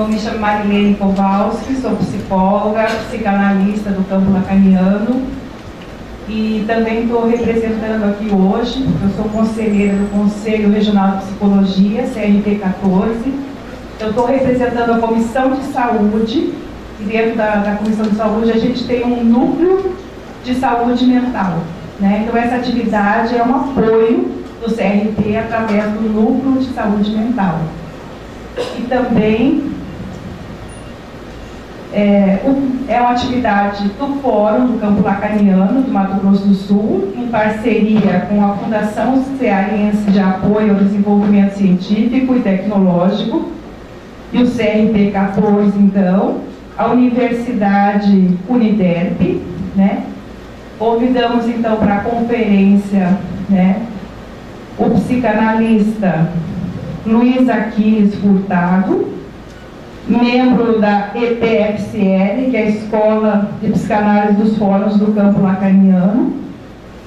Eu me chamo Marilene Kowalski, sou psicóloga, psicanalista do campo lacaniano e também estou representando aqui hoje, eu sou conselheira do Conselho Regional de Psicologia, CRP 14. Eu estou representando a Comissão de Saúde e dentro da Comissão de Saúde a gente tem um núcleo de saúde mental, né? Então essa atividade é um apoio do CRP através do núcleo de saúde mental. E também é uma atividade do Fórum do Campo Lacaniano do Mato Grosso do Sul, em parceria com a Fundação Cearense de Apoio ao Desenvolvimento Científico e Tecnológico e o CRP 14, então, a Universidade Uniderp, né? Convidamos, então, para a conferência, né, o psicanalista Luiz Aquiles Furtado, membro da EPFCL, que é a Escola de Psicanálise dos Fóruns do Campo Lacaniano,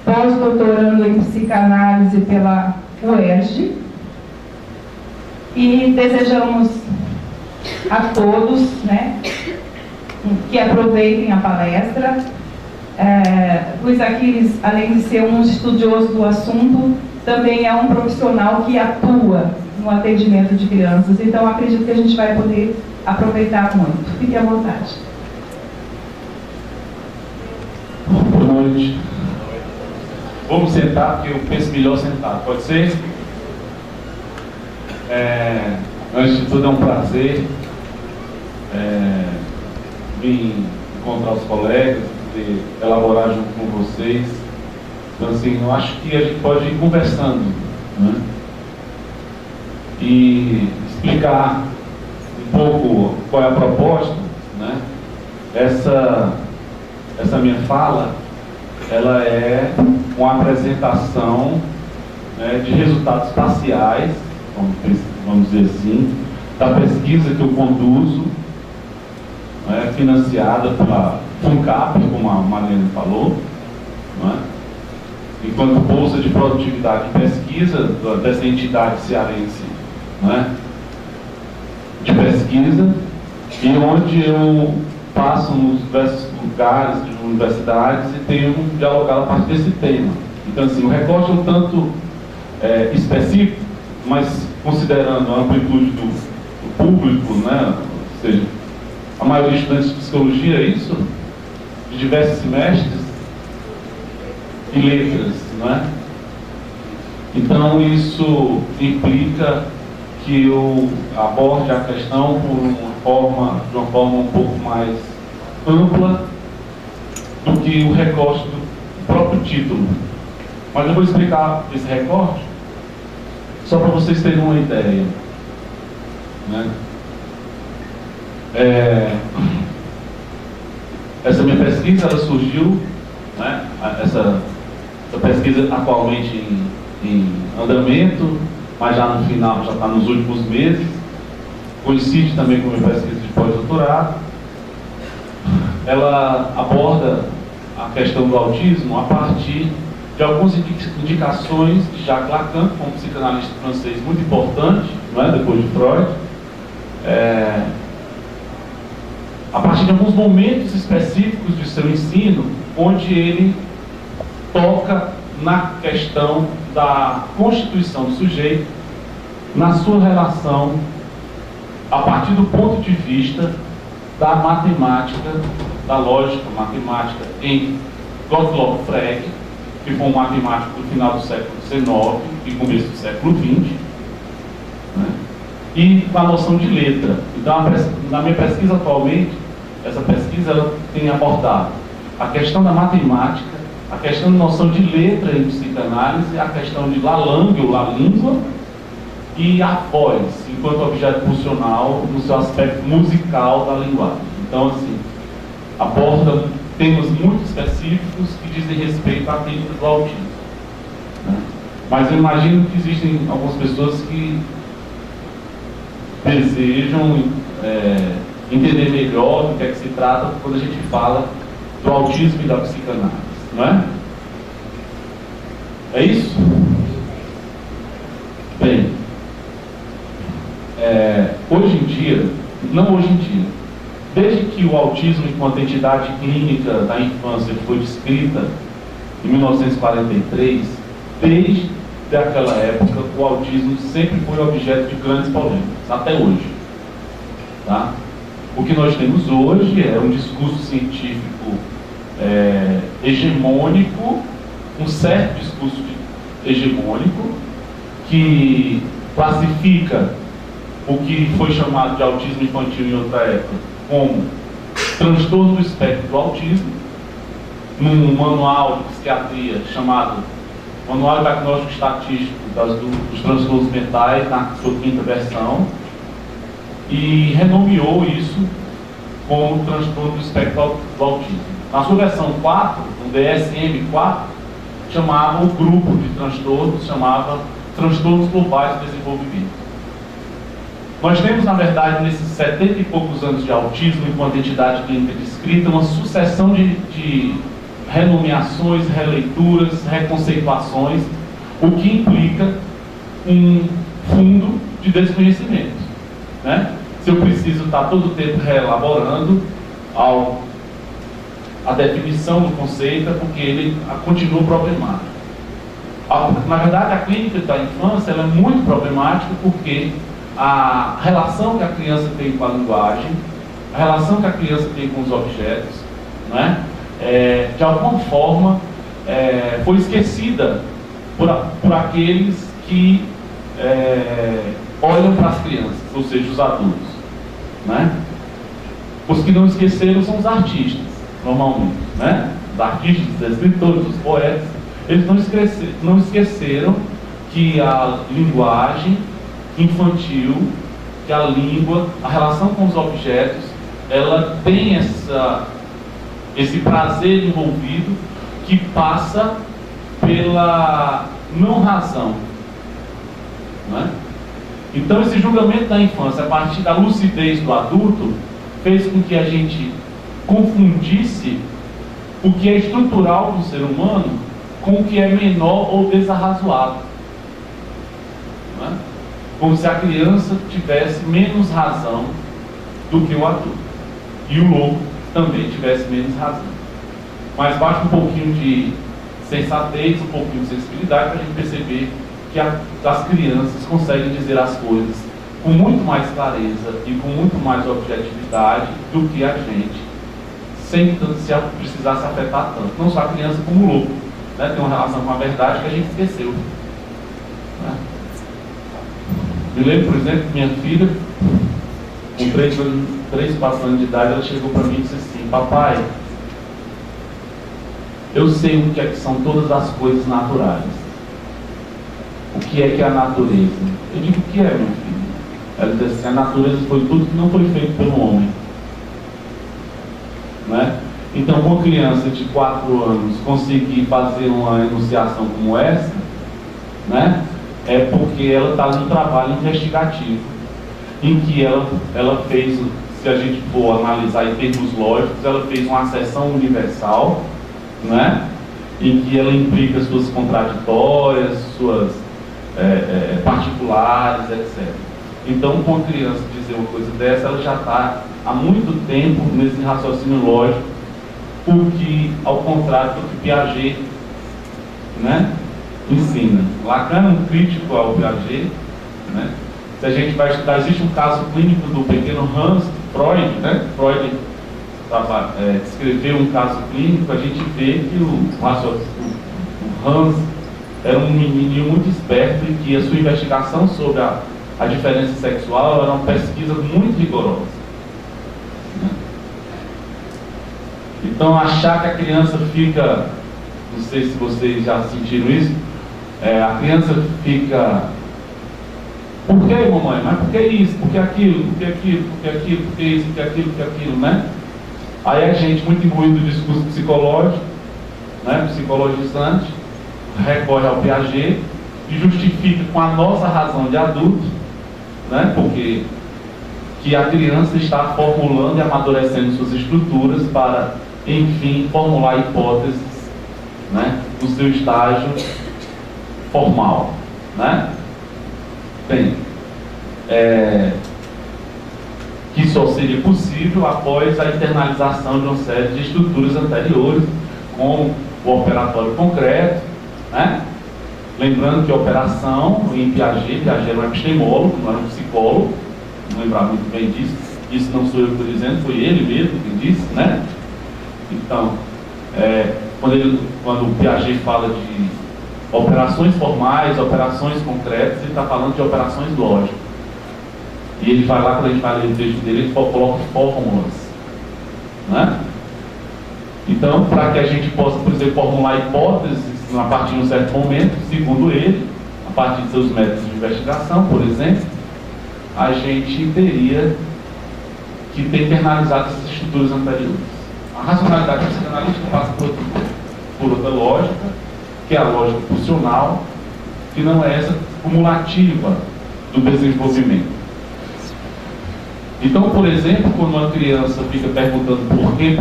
pós-doutorando em psicanálise pela UERJ, e desejamos a todos, né, que aproveitem a palestra. Luiz Aquiles, além de ser um estudioso do assunto, também é um profissional que atua no atendimento de crianças. Então, acredito que a gente vai poder aproveitar muito. Fique à vontade. Boa noite. Vamos sentar, porque eu penso melhor sentado. Pode ser? Antes de tudo, é um prazer vir encontrar os colegas, poder elaborar junto com vocês. Então, assim, eu acho que a gente pode ir conversando, né? E explicar um pouco qual é a proposta, né? Essa minha fala, ela é uma apresentação, né, de resultados parciais, vamos dizer assim, da pesquisa que eu conduzo, né, financiada pela FUNCAP, como a Marlene falou, né, enquanto Bolsa de Produtividade e Pesquisa dessa entidade cearense, né, de pesquisa, e onde eu passo nos diversos lugares de universidades e tenho dialogado a partir desse tema. Então, assim, o recorte é um tanto específico, mas considerando a amplitude do público, né, ou seja, a maioria de estudantes de psicologia, é isso, de diversos semestres, e letras, não é? Então, isso implica que eu aborde a questão de uma forma um pouco mais ampla do que o recorte do próprio título. Mas eu vou explicar esse recorte só para vocês terem uma ideia, né? Essa minha pesquisa, ela surgiu, né? Essa pesquisa atualmente em andamento, mas já no final, já está nos últimos meses, coincide também com a minha pesquisa de pós-doutorado. Ela aborda a questão do autismo a partir de algumas indicações de Jacques Lacan, um psicanalista francês muito importante, não é? Depois de Freud, a partir de alguns momentos específicos de seu ensino, onde ele toca na questão da constituição do sujeito, na sua relação, a partir do ponto de vista da matemática, da lógica matemática em Gottlob Frege, que foi um matemático do final do século XIX e começo do século XX, né? E com a noção de letra. Então, na minha pesquisa atualmente, essa pesquisa ela tem abordado a questão da matemática, a questão da noção de letra em psicanálise, a questão de la langue ou la língua, e a voz, enquanto objeto funcional no seu aspecto musical da linguagem. Então, assim, aborda temas muito específicos que dizem respeito à clínica do autismo, né? Mas eu imagino que existem algumas pessoas que desejam entender melhor do que é que se trata quando a gente fala do autismo e da psicanálise, não é? É isso? Bem, hoje em dia não hoje em dia, desde que o autismo enquanto entidade clínica da infância foi descrita em 1943, desde aquela época o autismo sempre foi objeto de grandes polêmicas, até hoje. Tá? O que nós temos hoje é um discurso científico hegemônico, um certo discurso hegemônico, que classifica o que foi chamado de autismo infantil em outra época como transtorno do espectro do autismo, num manual de psiquiatria chamado Manual de Diagnóstico Estatístico dos Transtornos Mentais, na sua 5ª versão, e renomeou isso como transtorno do espectro do autismo. Na sua versão 4, no DSM-4, chamava o grupo de transtornos, chamava transtornos globais de desenvolvimento. Nós temos, na verdade, nesses 70 e poucos anos de autismo, enquanto entidade clínica descrita, uma sucessão de renomeações, releituras, reconceituações, o que implica um fundo de desconhecimento. Né? Se eu preciso estar todo o tempo reelaborando a definição do conceito, é porque ele continua problemático. Na verdade, a clínica da infância ela é muito problemática porque a relação que a criança tem com a linguagem, a relação que a criança tem com os objetos, né, de alguma forma foi esquecida por aqueles que olham para as crianças, ou seja, os adultos. Né? Os que não esqueceram são os artistas, normalmente. Né? Os artistas, os escritores, os poetas, eles não esqueceram que a linguagem infantil, que a língua, a relação com os objetos, ela tem esse prazer envolvido que passa pela não razão. Né? Então esse julgamento da infância, a partir da lucidez do adulto, fez com que a gente confundisse o que é estrutural do ser humano com o que é menor ou desarrazoado. Né? Como se a criança tivesse menos razão do que o adulto. E o louco também tivesse menos razão. Mas basta um pouquinho de sensatez, um pouquinho de sensibilidade para a gente perceber que as crianças conseguem dizer as coisas com muito mais clareza e com muito mais objetividade do que a gente, sem precisar se afetar tanto. Não só a criança como o louco. Né? Tem uma relação com a verdade que a gente esqueceu. Né? Me lembro, por exemplo, que minha filha, com 3, 4 anos de idade, ela chegou para mim e disse assim: papai, eu sei o que é que são todas as coisas naturais. O que é a natureza? Eu digo: o que é, minha filha? Ela disse assim: a natureza foi tudo que não foi feito pelo homem. Né? Então, uma criança de 4 anos conseguir fazer uma enunciação como essa, né, é porque ela está num trabalho investigativo, em que ela fez, se a gente for analisar em termos lógicos, ela fez uma acessão universal, né, em que ela implica suas contraditórias, suas particulares, etc. Então, com a criança dizer uma coisa dessa, ela já está há muito tempo nesse raciocínio lógico, o que, ao contrário do que Piaget, né, ensina. Lacan é um crítico ao Piaget. Né? Se a gente vai estudar, existe um caso clínico do pequeno Hans Freud, né? Freud descreveu um caso clínico, a gente vê que o Hans era um menininho muito esperto e que a sua investigação sobre a diferença sexual era uma pesquisa muito rigorosa. Né? Então, achar que a criança fica, não sei se vocês já sentiram isso, a criança fica: por que, mamãe? Mas por que isso? Por que aquilo? Por que aquilo? Por que aquilo? Por que isso? Por que aquilo? Por que aquilo? Né? Aí a gente, muito imbuído do discurso psicológico, né, psicologizante, recorre ao Piaget e justifica com a nossa razão de adulto, né, porque que a criança está formulando e amadurecendo suas estruturas para, enfim, formular hipóteses, né, no seu estágio formal. Né? Bem, que isso só seria possível após a internalização de uma série de estruturas anteriores, como o operatório concreto, né? Lembrando que a operação em Piaget era um epistemólogo, não era um psicólogo, não lembrar muito bem disso, isso não sou eu que estou dizendo, foi ele mesmo quem disse, né? Então, quando o Piaget fala de operações formais, operações concretas, ele está falando de operações lógicas. E ele vai lá, quando a gente vai ler o texto dele, ele coloca fórmulas, né? Então, para que a gente possa, por exemplo, formular hipóteses a partir de um certo momento, segundo ele, a partir de seus métodos de investigação, por exemplo, a gente teria que ter internalizado essas estruturas anteriores. A racionalidade psicanalítica passa por outra lógica, que é a lógica pulsional, que não é essa cumulativa do desenvolvimento. Então, por exemplo, quando uma criança fica perguntando por quê,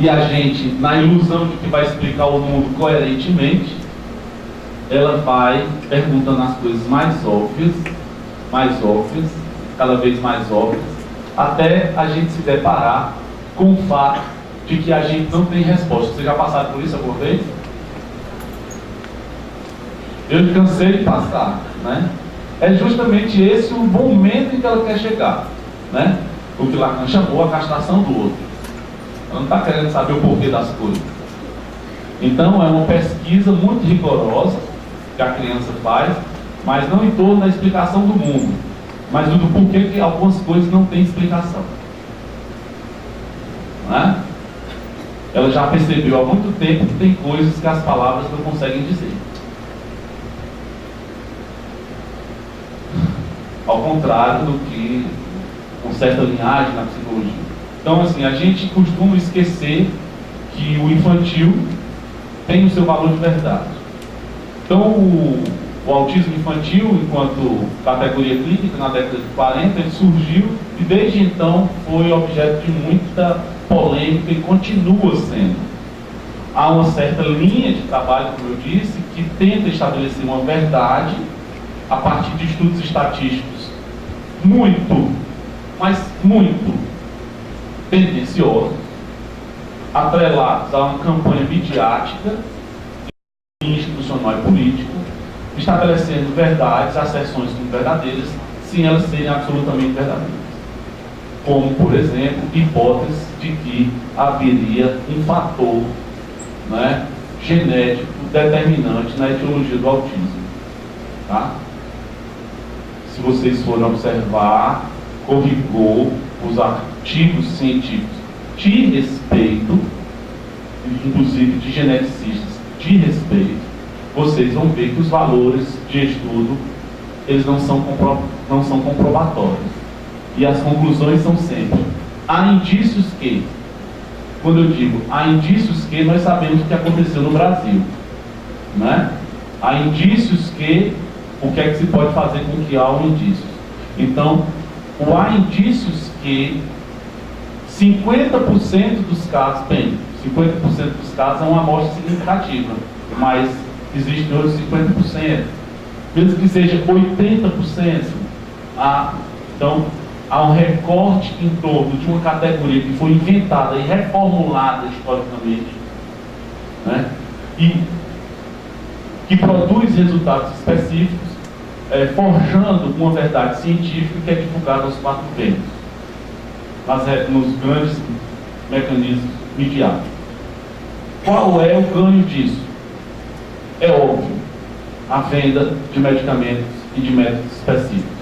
e a gente, na ilusão de que vai explicar o mundo coerentemente, ela vai perguntando as coisas mais óbvias, cada vez mais óbvias, até a gente se deparar com o fato de que a gente não tem resposta. Vocês já passaram por isso alguma vez? Eu cansei de passar, né? É justamente esse o momento em que ela quer chegar, né? O que Lacan chamou a castração do outro. Ela não está querendo saber o porquê das coisas. Então é uma pesquisa muito rigorosa que a criança faz, mas não em torno da explicação do mundo, mas do porquê que algumas coisas não têm explicação, né? Ela já percebeu há muito tempo que tem coisas que as palavras não conseguem dizer. Ao contrário do que com certa linhagem na psicologia. Então, assim, a gente costuma esquecer que o infantil tem o seu valor de verdade. Então, o autismo infantil, enquanto categoria clínica, na década de 40, ele surgiu e desde então foi objeto de muita polêmica e continua sendo. Há uma certa linha de trabalho, como eu disse, que tenta estabelecer uma verdade a partir de estudos estatísticos muito, mas muito tendenciosos, atrelados a uma campanha midiática, institucional e política, estabelecendo verdades, asserções como verdadeiras, sem elas serem absolutamente verdadeiras. Como, por exemplo, hipótese de que haveria um fator, né, genético determinante na etiologia do autismo. Tá? Se vocês forem observar com rigor os artigos científicos de respeito, inclusive de geneticistas de respeito, vocês vão ver que os valores de estudo eles não são comprobatórios. E as conclusões são sempre: há indícios que, quando eu digo há indícios que, nós sabemos o que aconteceu no Brasil, né? Há indícios que, o que é que se pode fazer com que há um indício? Então, o há indícios que 50% dos casos, 50% dos casos é uma amostra significativa, mas existem outros 50%, mesmo que seja 80%, então há um recorte em torno de uma categoria que foi inventada e reformulada historicamente, né? E que produz resultados específicos, forjando uma verdade científica que é divulgada aos quatro ventos, nos grandes mecanismos midiáticos. Qual é o ganho disso? É óbvio, a venda de medicamentos e de métodos específicos.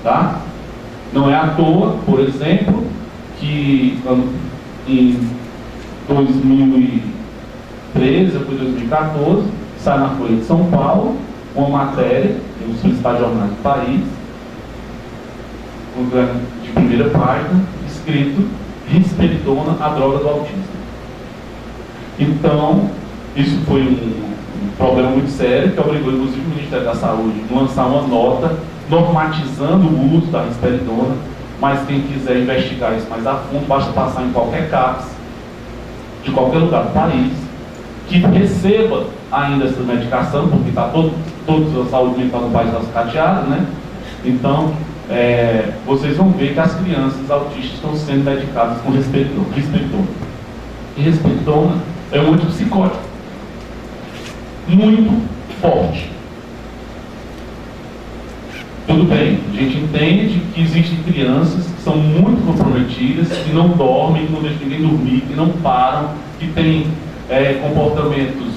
Tá? Não é à toa, por exemplo, que em 2013 ou 2014 sai na Folha de São Paulo uma matéria em um dos principais jornais do país, de primeira página, escrito "Risperidona, a droga do autismo". Então, isso foi um problema muito sério, que obrigou inclusive o Ministério da Saúde a lançar uma nota normatizando o uso da risperidona, mas quem quiser investigar isso mais a fundo, basta passar em qualquer CAPS, de qualquer lugar do país, que receba ainda essa medicação, porque está todo toda a saúde mental do país está sucateada, né? Então, vocês vão ver que as crianças autistas estão sendo medicadas com risperidona. E risperidona é um antipsicótico muito forte. Tudo bem, a gente entende que existem crianças que são muito comprometidas, que não dormem, que não deixam ninguém dormir, que não param, que têm comportamentos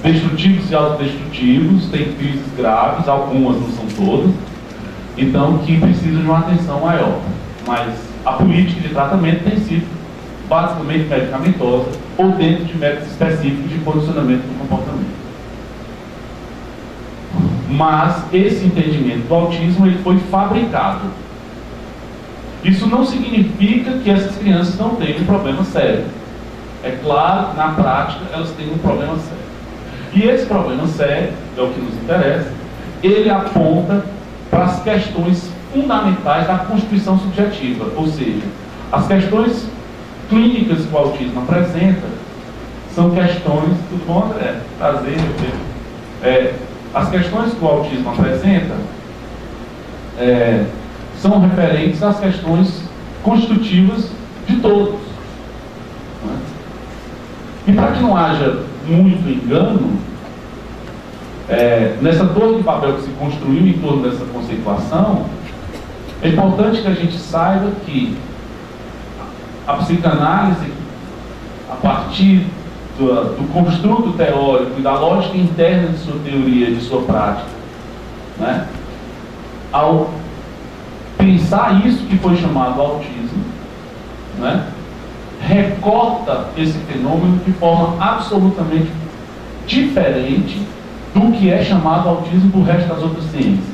destrutivos e autodestrutivos, têm crises graves, algumas, não são todas, então que precisam de uma atenção maior. Mas a política de tratamento tem sido basicamente medicamentosa ou dentro de métodos específicos de condicionamento do comportamento. Mas esse entendimento do autismo ele foi fabricado. Isso não significa que essas crianças não tenham um problema sério. É claro, na prática, elas têm um problema sério. E esse problema sério, é o que nos interessa, ele aponta para as questões fundamentais da constituição subjetiva, ou seja, as questões clínicas que o autismo apresenta são questões... Tudo bom, André? Prazer, meu Deus. As questões que o autismo apresenta são referentes às questões constitutivas de todos. Né? E para que não haja muito engano, nessa torre de Babel que se construiu em torno dessa conceituação, é importante que a gente saiba que a psicanálise, a partir do construto teórico e da lógica interna de sua teoria e de sua prática, né? Ao pensar isso que foi chamado autismo, né? Recorta esse fenômeno de forma absolutamente diferente do que é chamado autismo do resto das outras ciências.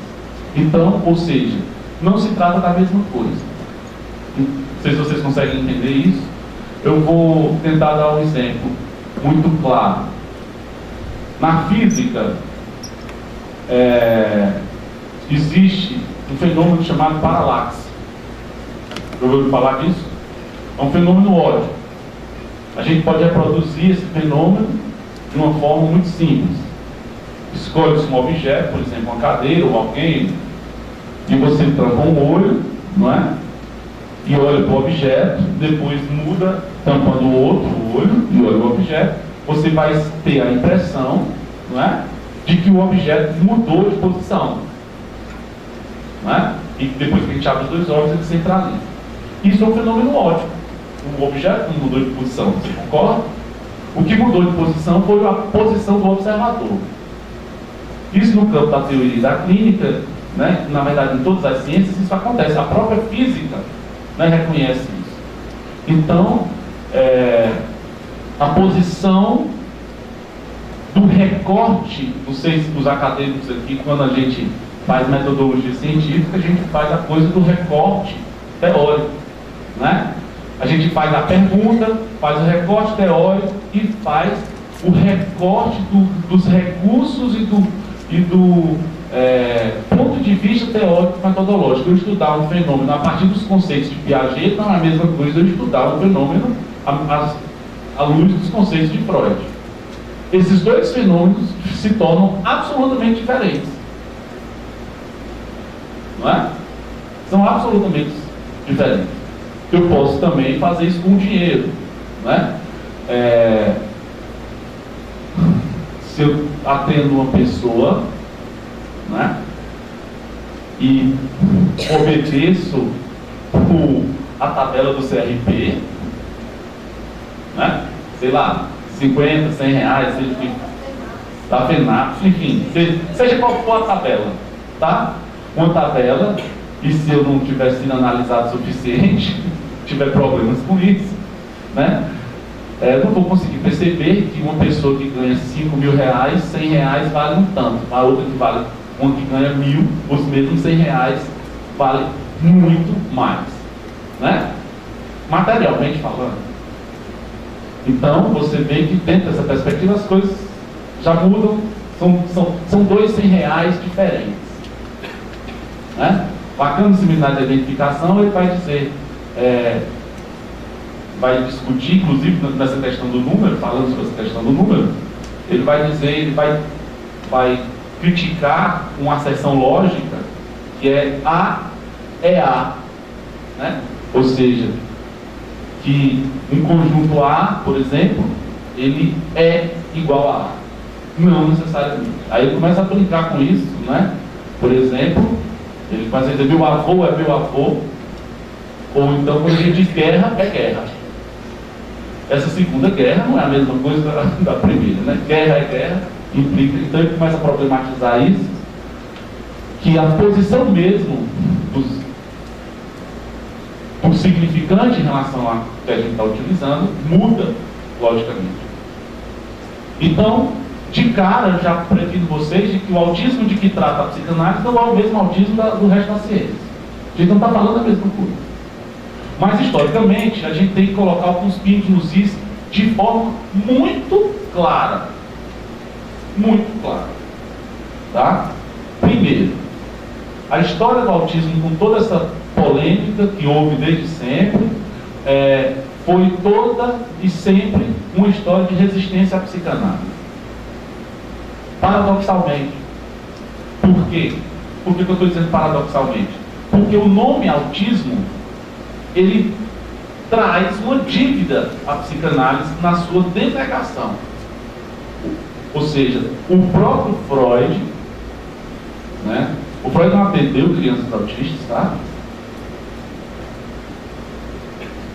Então, ou seja, não se trata da mesma coisa. Não sei se vocês conseguem entender isso. Eu vou tentar dar um exemplo muito claro. Na física, existe um fenômeno chamado paralaxe. Já ouviu falar disso? É um fenômeno óptico. A gente pode reproduzir esse fenômeno de uma forma muito simples. Escolhe-se um objeto, por exemplo, uma cadeira ou alguém, e você tampa um olho, não é? E olha para o objeto, depois muda, tampando o outro olho e olha o objeto, você vai ter a impressão, não é? De que o objeto mudou de posição. Não é? E depois que a gente abre os dois olhos, ele se centraliza. Isso é um fenômeno óptico. O objeto não mudou de posição, você concorda? O que mudou de posição foi a posição do observador. Isso no campo da teoria e da clínica, né? Na verdade em todas as ciências isso acontece. A própria física, né, reconhece isso. Então, a posição do recorte, não sei se dos acadêmicos aqui, quando a gente faz metodologia científica, a gente faz a coisa do recorte teórico, né? A gente faz a pergunta, faz o recorte teórico e faz o recorte dos recursos e do ponto de vista teórico metodológico. Eu estudar um fenômeno a partir dos conceitos de Piaget não é a mesma coisa eu estudar um fenômeno à luz dos conceitos de Freud. Esses dois fenômenos se tornam absolutamente diferentes. Não é? São absolutamente diferentes. Eu posso também fazer isso com dinheiro. Não é? Se eu atendo uma pessoa, né, e obedeço a tabela do CRP, né, sei lá, 50, 100 reais, seja que da FENAPS, enfim, seja qual for a tabela, tá? Uma tabela, e se eu não tiver sido analisado o suficiente, tiver problemas com isso, né? Eu não vou conseguir perceber que uma pessoa que ganha 5 mil reais, 100 reais vale um tanto, a outra que vale, uma que ganha 1.000, os mesmos 100 reais vale muito mais, né? Materialmente falando. Então você vê que dentro dessa perspectiva as coisas já mudam, são dois 100 reais diferentes, né? Bacana o seminário de identificação, ele vai dizer, vai discutir, inclusive nessa questão do número, falando sobre essa questão do número, ele vai dizer, ele vai criticar uma acessão lógica que é A é A, né? Ou seja, que um conjunto A, por exemplo, ele é igual a A. Não necessariamente. Aí ele começa a brincar com isso, né? Por exemplo, ele começa a dizer meu avô é meu avô, ou então quando ele diz guerra, é guerra. Essa segunda guerra não é a mesma coisa da primeira, né? Guerra é guerra, implica, então ele começa a problematizar isso, que a posição mesmo do significante em relação a que a gente está utilizando muda, logicamente. Então, de cara, eu já previno vocês de que o autismo de que trata a psicanálise não é o mesmo autismo do resto das ciências. A gente não está falando a mesma coisa. Mas, historicamente, a gente tem que colocar alguns pingos nos is de forma muito clara. Muito clara. Tá? Primeiro, a história do autismo, com toda essa polêmica que houve desde sempre, foi toda e sempre uma história de resistência à psicanálise. Paradoxalmente. Por quê? Por que eu estou dizendo paradoxalmente? Porque o nome autismo, ele traz uma dívida à psicanálise na sua denegação. Ou seja, o próprio Freud, né? O Freud não atendeu crianças autistas, tá?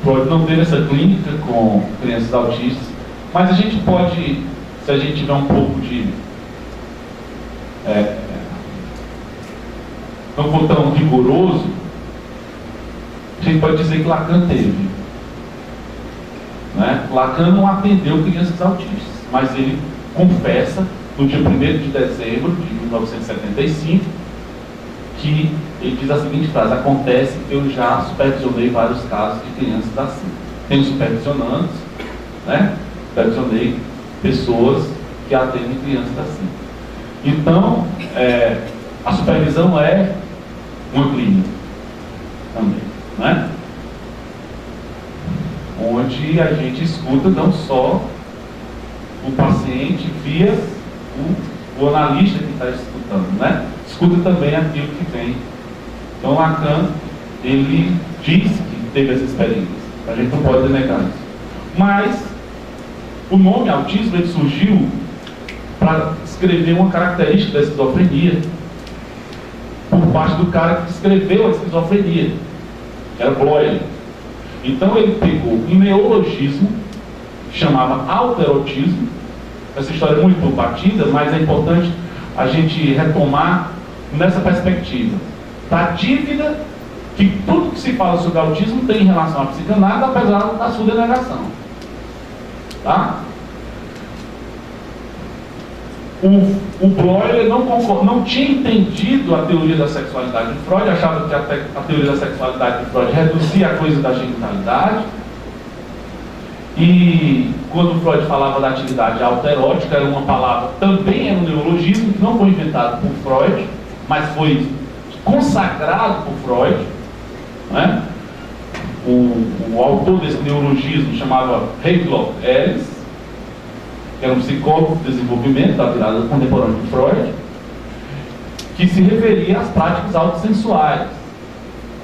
Freud não teve essa clínica com crianças autistas, mas a gente pode, se a gente tiver um pouco de não for tão rigoroso, a gente pode dizer que Lacan teve, né? Lacan não atendeu crianças autistas, mas ele confessa no dia 1º de dezembro de 1975 que ele diz a seguinte frase: acontece que eu já supervisionei vários casos de crianças assim. Tenho supervisionantes, né? Supervisionei pessoas que atendem crianças assim. Então, a supervisão é uma clínica também, né? Onde a gente escuta não só o paciente via o analista que está escutando, né? Escuta também aquilo que vem. Então Lacan, ele diz que teve essa experiência. A gente não pode negar isso. Mas o nome autismo, ele surgiu para descrever uma característica da esquizofrenia por parte do cara que descreveu a esquizofrenia, que era Bloyle. Então ele pegou um neologismo que chamava alterotismo. Essa história é muito batida, mas é importante a gente retomar nessa perspectiva da dívida que tudo que se fala sobre autismo tem em relação à psicanálise, apesar da sua denegação. Tá? O Bloyle não tinha entendido a teoria da sexualidade de Freud, achava que a teoria da sexualidade de Freud reduzia a coisa da genitalidade. E quando Freud falava da atividade autoerótica, era uma palavra, também era um neologismo que não foi inventado por Freud, mas foi consagrado por Freud, né? O autor desse neologismo chamava Havelock Ellis, que era um psicólogo de desenvolvimento da virada contemporânea de Freud, que se referia às práticas autossensuais,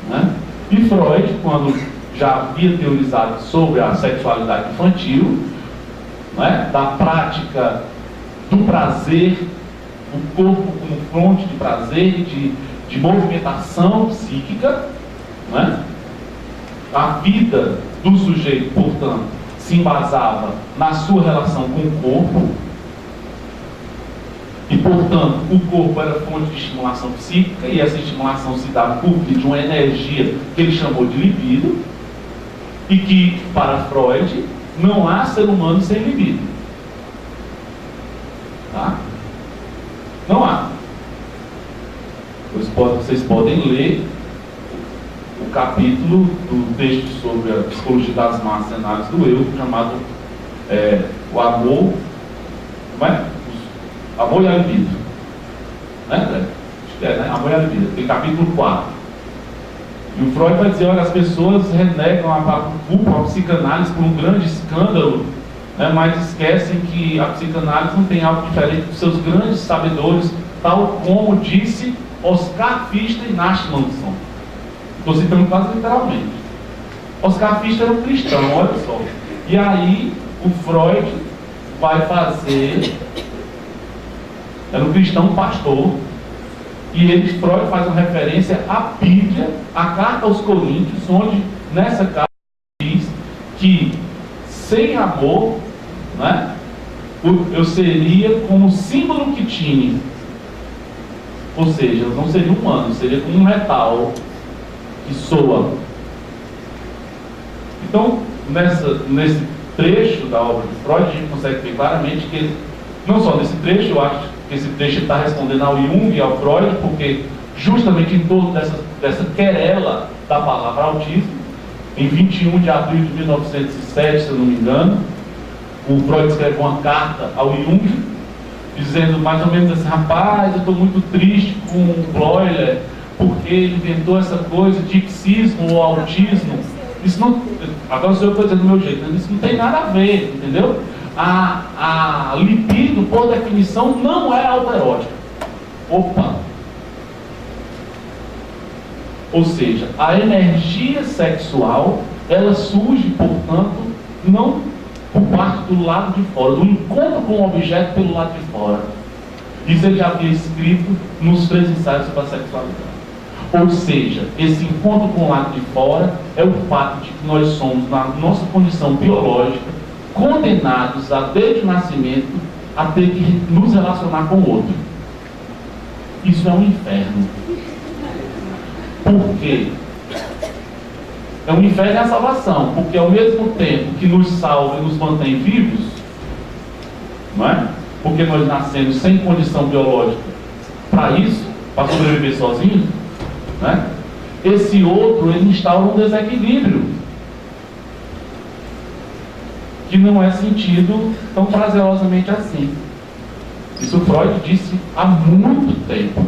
né? E Freud, quando já havia teorizado sobre a sexualidade infantil, né, da prática do prazer, o corpo como fonte de prazer e de movimentação psíquica, né? A vida do sujeito, portanto, se embasava na sua relação com o corpo e, portanto, o corpo era fonte de estimulação psíquica e essa estimulação se dava por via de uma energia que ele chamou de libido e que, para Freud, não há ser humano sem libido. Tá? Não há. Vocês podem ler o capítulo do texto sobre a psicologia das massas e análise do eu, chamado o amor, como é? Amor e a libido. Né, André? Acho que né? Amor e a libido. Tem capítulo 4. E o Freud vai dizer, olha, as pessoas renegam a psicanálise por um grande escândalo, né, mas esquecem que a psicanálise não tem algo diferente dos seus grandes sabedores tal como disse Oscar Pfister e Nash Manson. Estou citando quase literalmente. Oscar Pfister era um cristão, olha só. E aí o Freud vai fazer, era um cristão pastor, e Freud faz uma referência à Bíblia, à carta aos Coríntios, onde nessa carta diz que sem amor, né, eu seria como o símbolo que tinha, ou seja, eu não seria humano, seria como um metal que soa. Então, nesse trecho da obra de Freud, a gente consegue ver claramente que ele, não só nesse trecho, eu acho que esse trecho está respondendo ao Jung e ao Freud, porque justamente em torno dessa querela da palavra autismo, em 21 de abril de 1907, se eu não me engano, o Freud escreveu uma carta ao Jung, dizendo mais ou menos assim: rapaz, eu estou muito triste com o Bleuler, porque ele inventou essa coisa de psiquismo ou autismo. Isso não, agora sou eu que estou dizendo do meu jeito, isso não tem nada a ver, entendeu? A libido, por definição, não é autoerótica. Opa! Ou seja, a energia sexual, ela surge, portanto, não por parte do lado de fora, do encontro com o objeto pelo lado de fora. Isso ele já havia escrito nos 3 ensaios sobre a sexualidade. Ou seja, esse encontro com o lado de fora é o fato de que nós somos, na nossa condição biológica, condenados a, desde o nascimento, a ter que nos relacionar com o outro. Isso é um inferno. Por quê? É um inferno e a salvação, porque ao mesmo tempo que nos salva e nos mantém vivos, não é? Porque nós nascemos sem condição biológica para isso, para sobreviver sozinhos, né? Esse outro, ele instaura um desequilíbrio que não é sentido tão prazerosamente assim. Isso Freud disse há muito tempo,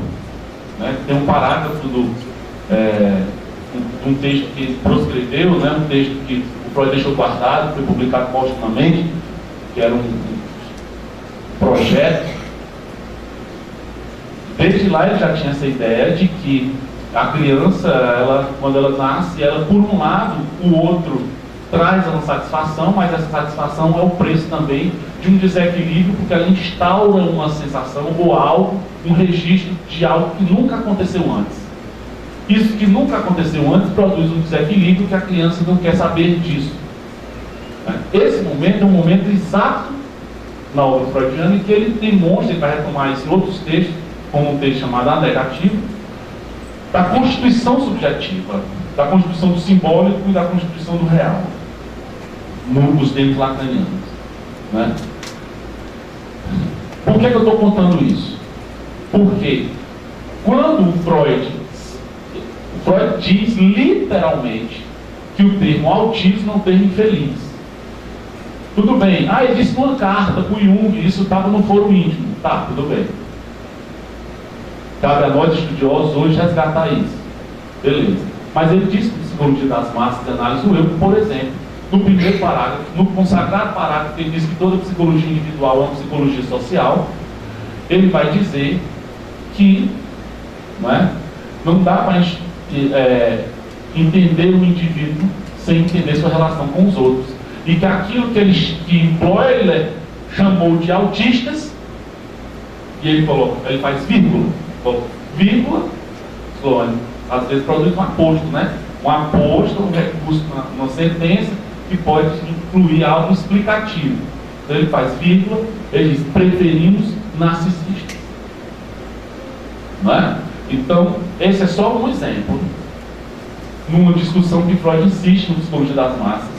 né? Tem um parágrafo um texto que ele proscreveu, né? Um texto que o Freud deixou guardado, foi publicado postumamente, que era um projeto. Desde lá ele já tinha essa ideia de que a criança, quando ela nasce, ela, por um lado, o outro traz uma satisfação, mas essa satisfação é o preço também de um desequilíbrio, porque ela instaura uma sensação ou algo, um registro de algo que nunca aconteceu antes. Isso que nunca aconteceu antes produz um desequilíbrio que a criança não quer saber disso. Esse momento é um momento exato na obra freudiana em que ele demonstra, ele vai retomar isso em outros textos, como um texto chamado A Negativa, da constituição subjetiva, da constituição do simbólico e da constituição do real, nos termos lacanianos, né? Por que eu estou contando isso? Porque quando o Freud diz literalmente que o termo autismo é um termo infeliz. Tudo bem, ele disse numa carta para o Jung, isso estava no foro íntimo. Tá, tudo bem. Cabe a nós estudiosos hoje resgatar isso. Beleza. Mas ele disse que Psicologia das Massas e Análise do Eu, por exemplo, no primeiro parágrafo, no consagrado parágrafo, ele diz que toda psicologia individual é uma psicologia social. Ele vai dizer que não dá para entender o indivíduo sem entender sua relação com os outros. E que aquilo que Bleuler chamou de autistas, e ele faz vírgula, às vezes produz um aposto, né? Um aposto, um recurso, uma sentença que pode incluir algo explicativo. Então ele faz vírgula, ele diz: preferimos narcisistas. Não é? Então, esse é só um exemplo, numa discussão que Freud insiste no Psicologia das Massas,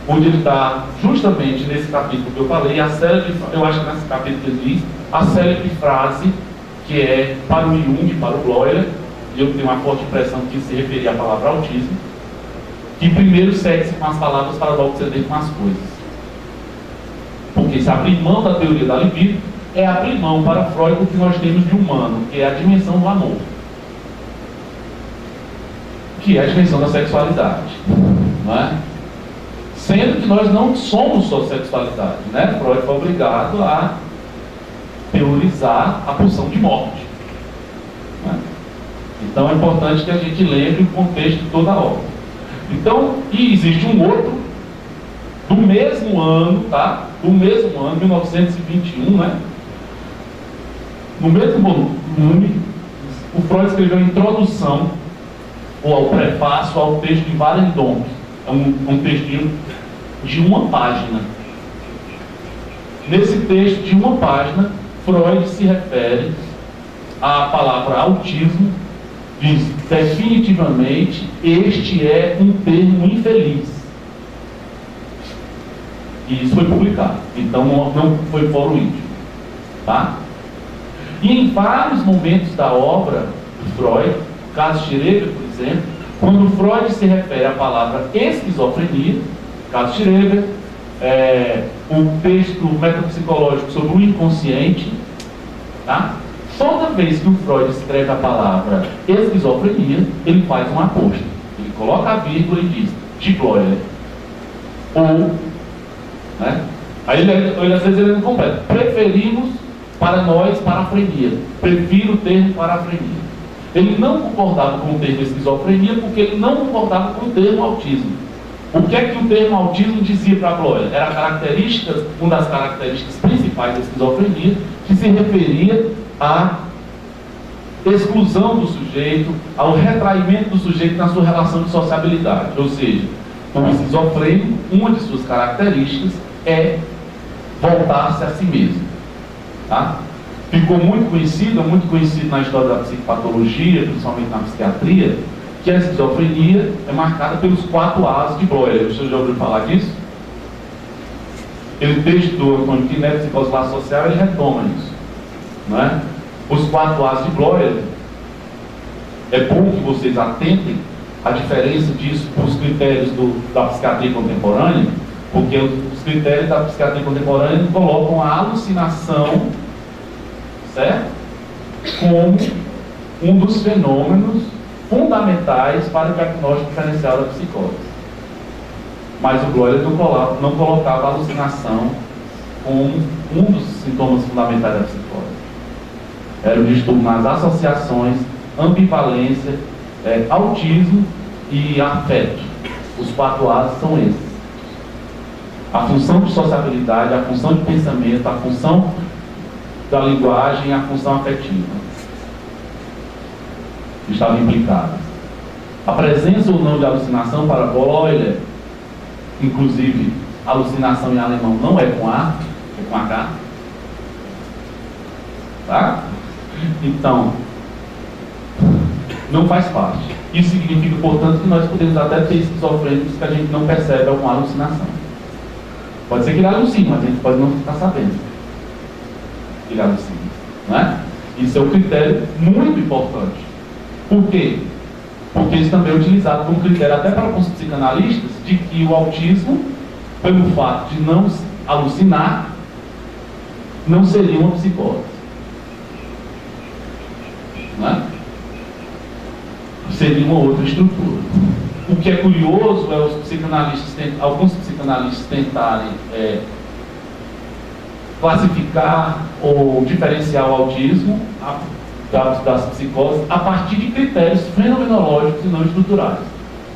onde ele dá, justamente nesse capítulo que eu falei, eu acho que nesse capítulo ele diz, a célebre frase que é para o Jung e para o Bleuler, e eu tenho uma forte impressão que se referia à palavra autismo, que primeiro segue-se com as palavras para logo ceder com as coisas. Porque se abrir mão da teoria da libido, é abrir mão para Freud do que nós temos de humano, que é a dimensão do amor, que é a dimensão da sexualidade, não é? Sendo que nós não somos só sexualidade, né? Freud foi obrigado a teorizar a pulsão de morte. Né? Então é importante que a gente lembre o contexto de toda a obra. Então, e existe um outro, do mesmo ano, tá? Do mesmo ano, 1921, né? No mesmo volume, o Freud escreveu a introdução, ou ao prefácio, ao texto de Warendonck. É um textinho de uma página. Nesse texto de uma página, Freud se refere à palavra autismo, diz: definitivamente este é um termo infeliz. E isso foi publicado, então não foi fórum íntimo, tá? E em vários momentos da obra de Freud, caso Schreber, por exemplo, quando Freud se refere à palavra esquizofrenia, caso Schreber, o texto metapsicológico sobre o inconsciente, tá? Toda vez que o Freud escreve a palavra esquizofrenia, ele faz um aposto. Ele coloca a vírgula e diz de Bloyer. Ou, né? Aí ele às vezes ele não completa. Preferimos para nós parafrenia. Prefiro o termo parafrenia. Ele não concordava com o termo esquizofrenia porque ele não concordava com o termo autismo. O que é que o termo autismo dizia para Bloyer? Era uma das características principais da esquizofrenia, que se referia à exclusão do sujeito, ao retraimento do sujeito na sua relação de sociabilidade. Ou seja, o esquizofrênico, uma de suas características é voltar-se a si mesmo. Tá? Ficou muito conhecido na história da psicopatologia, principalmente na psiquiatria, que a esquizofrenia é marcada pelos 4 A's de Bloyer. O senhor já ouviu falar disso? Aquele texto do Antônio Quinet, Psicose Laço Social, ele retoma isso. Não é? Os 4 A's de Bloyer, é bom que vocês atentem à diferença disso para os critérios da psiquiatria contemporânea, porque os critérios da psiquiatria contemporânea colocam a alucinação, certo? Como um dos fenômenos fundamentais para o diagnóstico diferencial da psicose. Mas o Bloyer não colocava a alucinação como um dos sintomas fundamentais da psicose. Era o distúrbio nas associações, ambivalência, autismo e afeto. Os 4 A's são esses. A função de sociabilidade, a função de pensamento, a função da linguagem e a função afetiva estavam implicadas. A presença ou não de alucinação para Bloyer, inclusive alucinação em alemão não é com A, é com H. Tá? Então, não faz parte. Isso significa, portanto, que nós podemos até ter esquizofrênicos que a gente não percebe alguma alucinação. Pode ser que ele alucine, mas a gente pode não estar sabendo que ele alucina. Não é? Isso é um critério muito importante. Por quê? Porque isso também é utilizado como critério até para os psicanalistas de que o autismo, pelo fato de não alucinar, não seria uma psicose. Não é? Seria uma outra estrutura. O que é curioso é alguns psicanalistas tentarem classificar ou diferenciar o autismo das psicoses a partir de critérios fenomenológicos e não estruturais.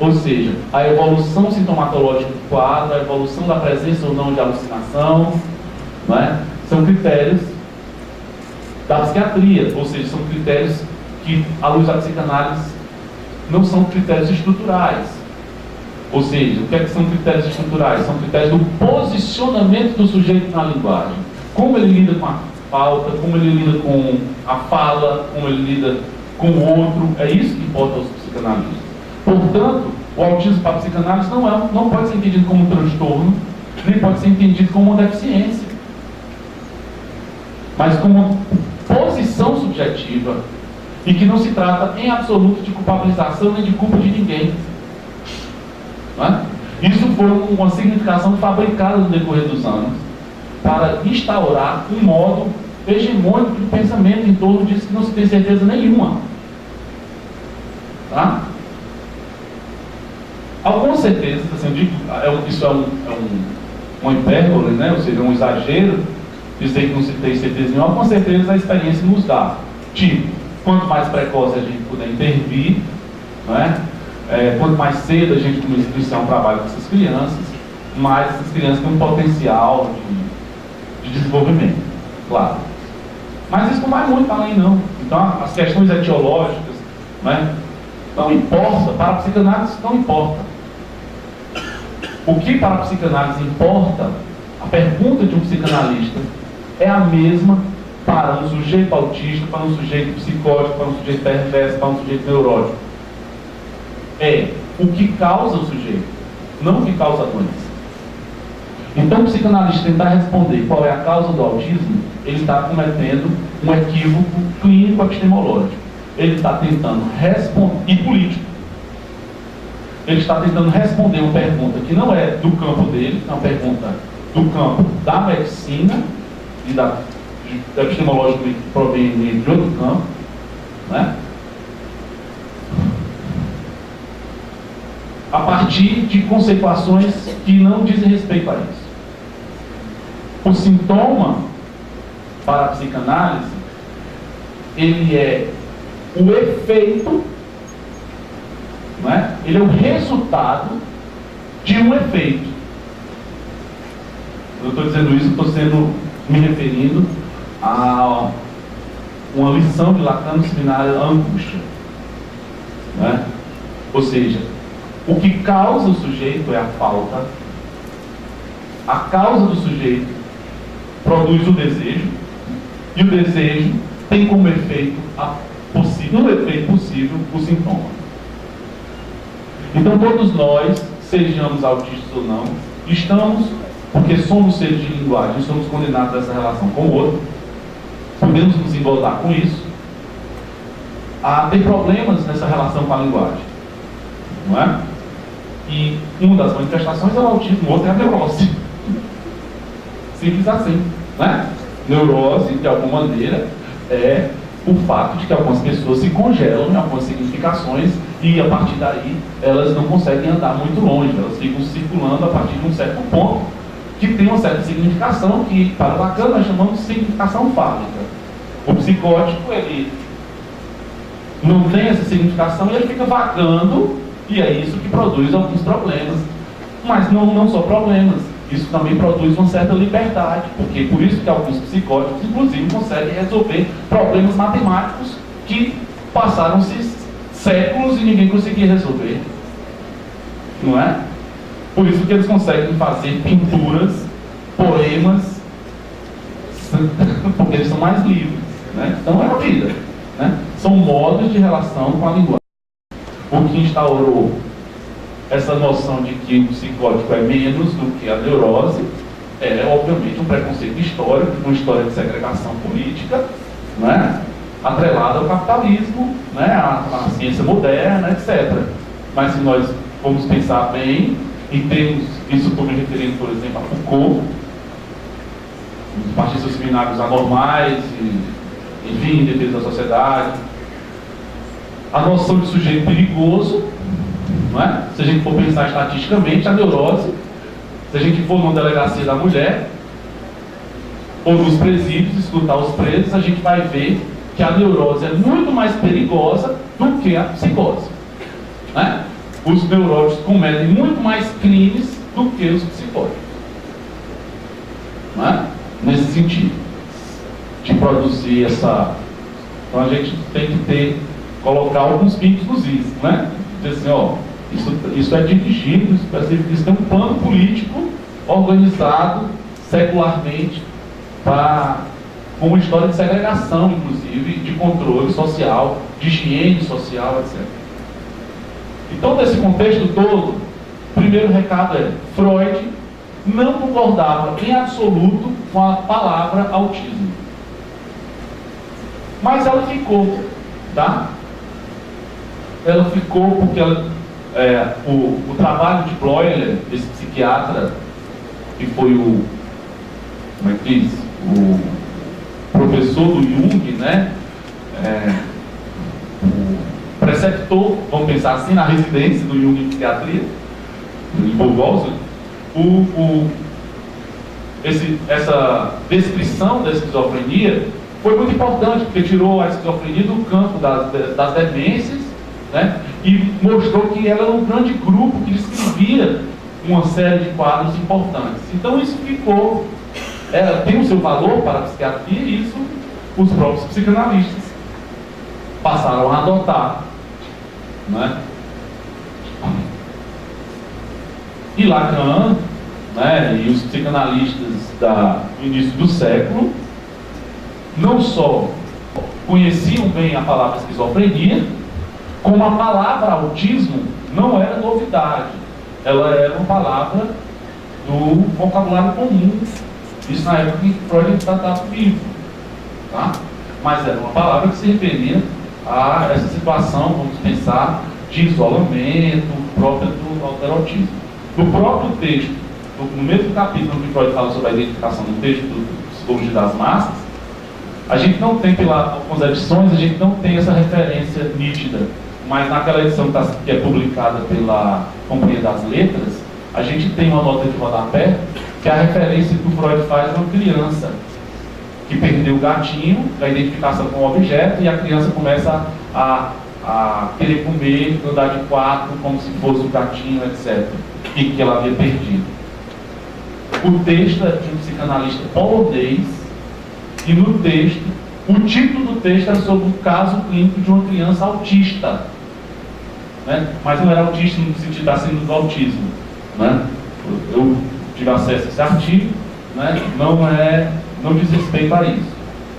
Ou seja, a evolução sintomatológica do quadro, a evolução da presença ou não de alucinação, não é? São critérios da psiquiatria, ou seja, são critérios que, à luz da psicanálise, não são critérios estruturais. Ou seja, o que é que são critérios estruturais? São critérios do posicionamento do sujeito na linguagem. Como ele lida com a pauta, como ele lida com a fala, como ele lida com o outro. É isso que importa aos psicanalistas. Portanto, o autismo para a psicanálise não pode ser entendido como um transtorno, nem pode ser entendido como uma deficiência, mas como uma posição subjetiva, e que não se trata em absoluto de culpabilização nem de culpa de ninguém. Não é? Isso foi uma significação fabricada no decorrer dos anos para instaurar um modo hegemônico de pensamento em torno disso que não se tem certeza nenhuma. Tá? Algumas certezas, assim, eu digo, isso é uma hipérbole, né? Ou seja, um exagero, dizer que não se tem certeza nenhuma, com certeza a experiência nos dá. Tipo, quanto mais precoce a gente puder intervir, não é? Quanto mais cedo a gente, como instituição, trabalha com essas crianças, mais essas crianças têm um potencial de desenvolvimento, claro. Mas isso não vai muito além, não. Então, as questões etiológicas, né, não importa, para a psicanálise não importa. O que para a psicanálise importa, a pergunta de um psicanalista, é a mesma para um sujeito autista, para um sujeito psicótico, para um sujeito perverso, para um sujeito neurótico. É o que causa o sujeito, não o que causa a doença. Então, o psicanalista tentar responder qual é a causa do autismo, ele está cometendo um equívoco clínico epistemológico. Ele está tentando responder, e político. Ele está tentando responder uma pergunta que não é do campo dele, é uma pergunta do campo da medicina e da epistemológica que provém de outro campo, né? A partir de conceituações que não dizem respeito a isso. O sintoma, para a psicanálise, ele é o efeito, não é? Ele é o resultado de um efeito. Eu estou dizendo isso, estou me referindo a uma lição de Lacan no seminário A Angústia. Não é? Ou seja, o que causa o sujeito é a falta, a causa do sujeito produz o desejo, e o desejo tem como efeito no efeito possível o sintoma. Então todos nós, sejamos autistas ou não, estamos, porque somos seres de linguagem, somos condenados a essa relação com o outro, podemos nos envolver com isso, a ter problemas nessa relação com a linguagem, não é? E uma das manifestações é o autismo, o outro é a neurose. Simples assim, né? Neurose, de alguma maneira, é o fato de que algumas pessoas se congelam em algumas significações e, a partir daí, elas não conseguem andar muito longe, elas ficam circulando a partir de um certo ponto que tem uma certa significação que, para Lacan, nós chamamos de significação fálica. O psicótico, ele não tem essa significação e ele fica vagando, e é isso que produz alguns problemas. Mas não só problemas, isso também produz uma certa liberdade, porque por isso que alguns psicóticos, inclusive, conseguem resolver problemas matemáticos que passaram-se séculos e ninguém conseguia resolver. Não é? Por isso que eles conseguem fazer pinturas, poemas, porque eles são mais livres, né? Então é a vida, né? São modos de relação com a linguagem. O que instaurou essa noção de que o psicótico é menos do que a neurose é, obviamente, um preconceito histórico, uma história de segregação política, né? Atrelada ao capitalismo, né? à ciência moderna, etc. Mas se nós formos pensar bem, em termos, isso estou me referindo, por exemplo, a Foucault, os marxistas seminários anormais, enfim, em defesa da sociedade, a noção de sujeito perigoso, não é? Se a gente for pensar estatisticamente, a neurose, se a gente for numa delegacia da mulher, ou nos presídios, escutar os presos, a gente vai ver que a neurose é muito mais perigosa do que a psicose, né? Os neuróticos cometem muito mais crimes do que os psicóticos, não é? Nesse sentido, de produzir essa... Então a gente tem que colocar alguns pingos nos is, né? Dizer assim, ó, isso é dirigido, isso tem um plano político organizado secularmente com uma história de segregação, inclusive, de controle social, de higiene social, etc. Então, nesse contexto todo, o primeiro recado é: Freud não concordava em absoluto com a palavra autismo. Mas ela ficou, tá? Ela ficou porque o trabalho de Bleuler, esse psiquiatra, que foi o professor do Jung, né? O preceptor, vamos pensar assim, na residência do Jung em psiquiatria, em Burgos, essa descrição da esquizofrenia foi muito importante, porque tirou a esquizofrenia do campo das demências, né? E mostrou que ela era um grande grupo que descrevia uma série de quadros importantes. Então isso ficou, tem o seu valor para a psiquiatria, e isso os próprios psicanalistas passaram a adotar, né? E Lacan, né, e os psicanalistas do início do século não só conheciam bem a palavra esquizofrenia, como a palavra autismo não era novidade. Ela era uma palavra do vocabulário comum. Isso na época em que Freud estava vivo. Tá? Mas era uma palavra que se referia a essa situação, vamos pensar, de isolamento própria do autismo. No próprio texto, no mesmo capítulo que Freud fala sobre a identificação no texto do Psicologia das Massas, a gente não tem, com as edições, a gente não tem essa referência nítida, mas naquela edição que é publicada pela Companhia das Letras, a gente tem uma nota de rodapé, que é a referência que o Freud faz de uma criança que perdeu o gatinho, a identificação com o objeto, e a criança começa a querer comer, andar de quatro, como se fosse o gatinho, etc. E que ela havia perdido. O texto é de um psicanalista polonês, e no texto, o título do texto era sobre o caso clínico de uma criança autista. Né? Mas não era autista no sentido da síndrome do autismo. Né? Eu tive acesso a esse artigo, né? Não diz respeito a isso.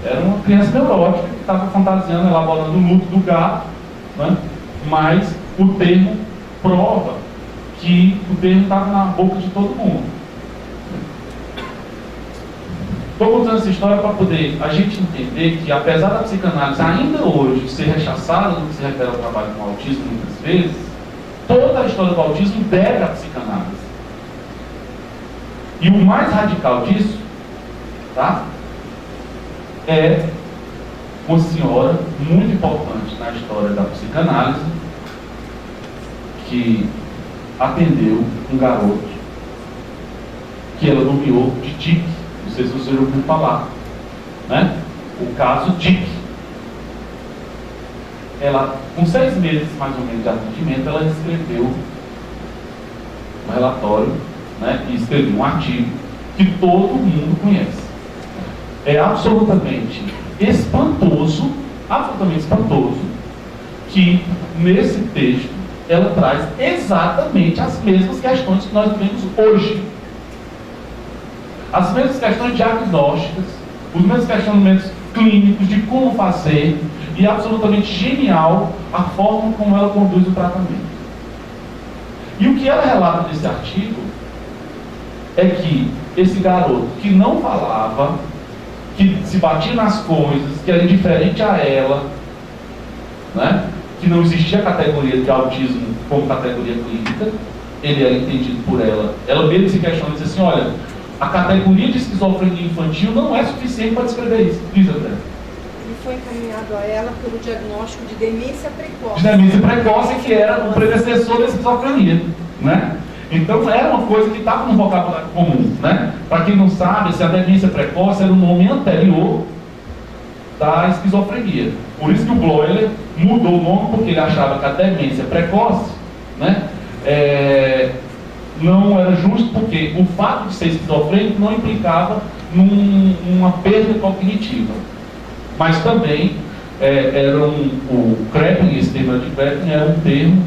Era uma criança neurótica que estava fantasiando, elaborando o luto do gato, né? Mas o termo prova que o termo estava na boca de todo mundo. Estou contando essa história para poder a gente entender que, apesar da psicanálise ainda hoje ser rechaçada no que se refere ao trabalho com o autismo, muitas vezes, toda a história do autismo deve à psicanálise. E o mais radical disso, tá, é uma senhora muito importante na história da psicanálise, que atendeu um garoto que ela nomeou de Dick. Não sei se vocês já ouviram falar, né? O caso Dick. Ela, com 6 meses mais ou menos de atendimento, ela escreveu um relatório, né? E escreveu um artigo que todo mundo conhece. É absolutamente espantoso, que nesse texto ela traz exatamente as mesmas questões que nós vivemos hoje. As mesmas questões diagnósticas, os mesmos questionamentos clínicos de como fazer, e é absolutamente genial a forma como ela conduz o tratamento. E o que ela relata nesse artigo é que esse garoto que não falava, que se batia nas coisas, que era indiferente a ela, né? Que não existia a categoria de autismo como categoria clínica, ele era entendido por ela. Ela mesmo se questiona e diz assim: olha, a categoria de esquizofrenia infantil não é suficiente para descrever isso. Diz, André. Ele foi encaminhado a ela pelo diagnóstico de demência precoce. De demência precoce, que era o predecessor da esquizofrenia, né? Então era uma coisa que estava no vocabulário comum, né? Para quem não sabe, a demência precoce era o nome anterior da esquizofrenia. Por isso que o Bloiler mudou o nome, porque ele achava que a demência precoce, né, não era justo, porque o fato de ser esquizofrênico não implicava numa perda cognitiva. Mas também o Kraepelin, esse termo de Kraepelin era um termo,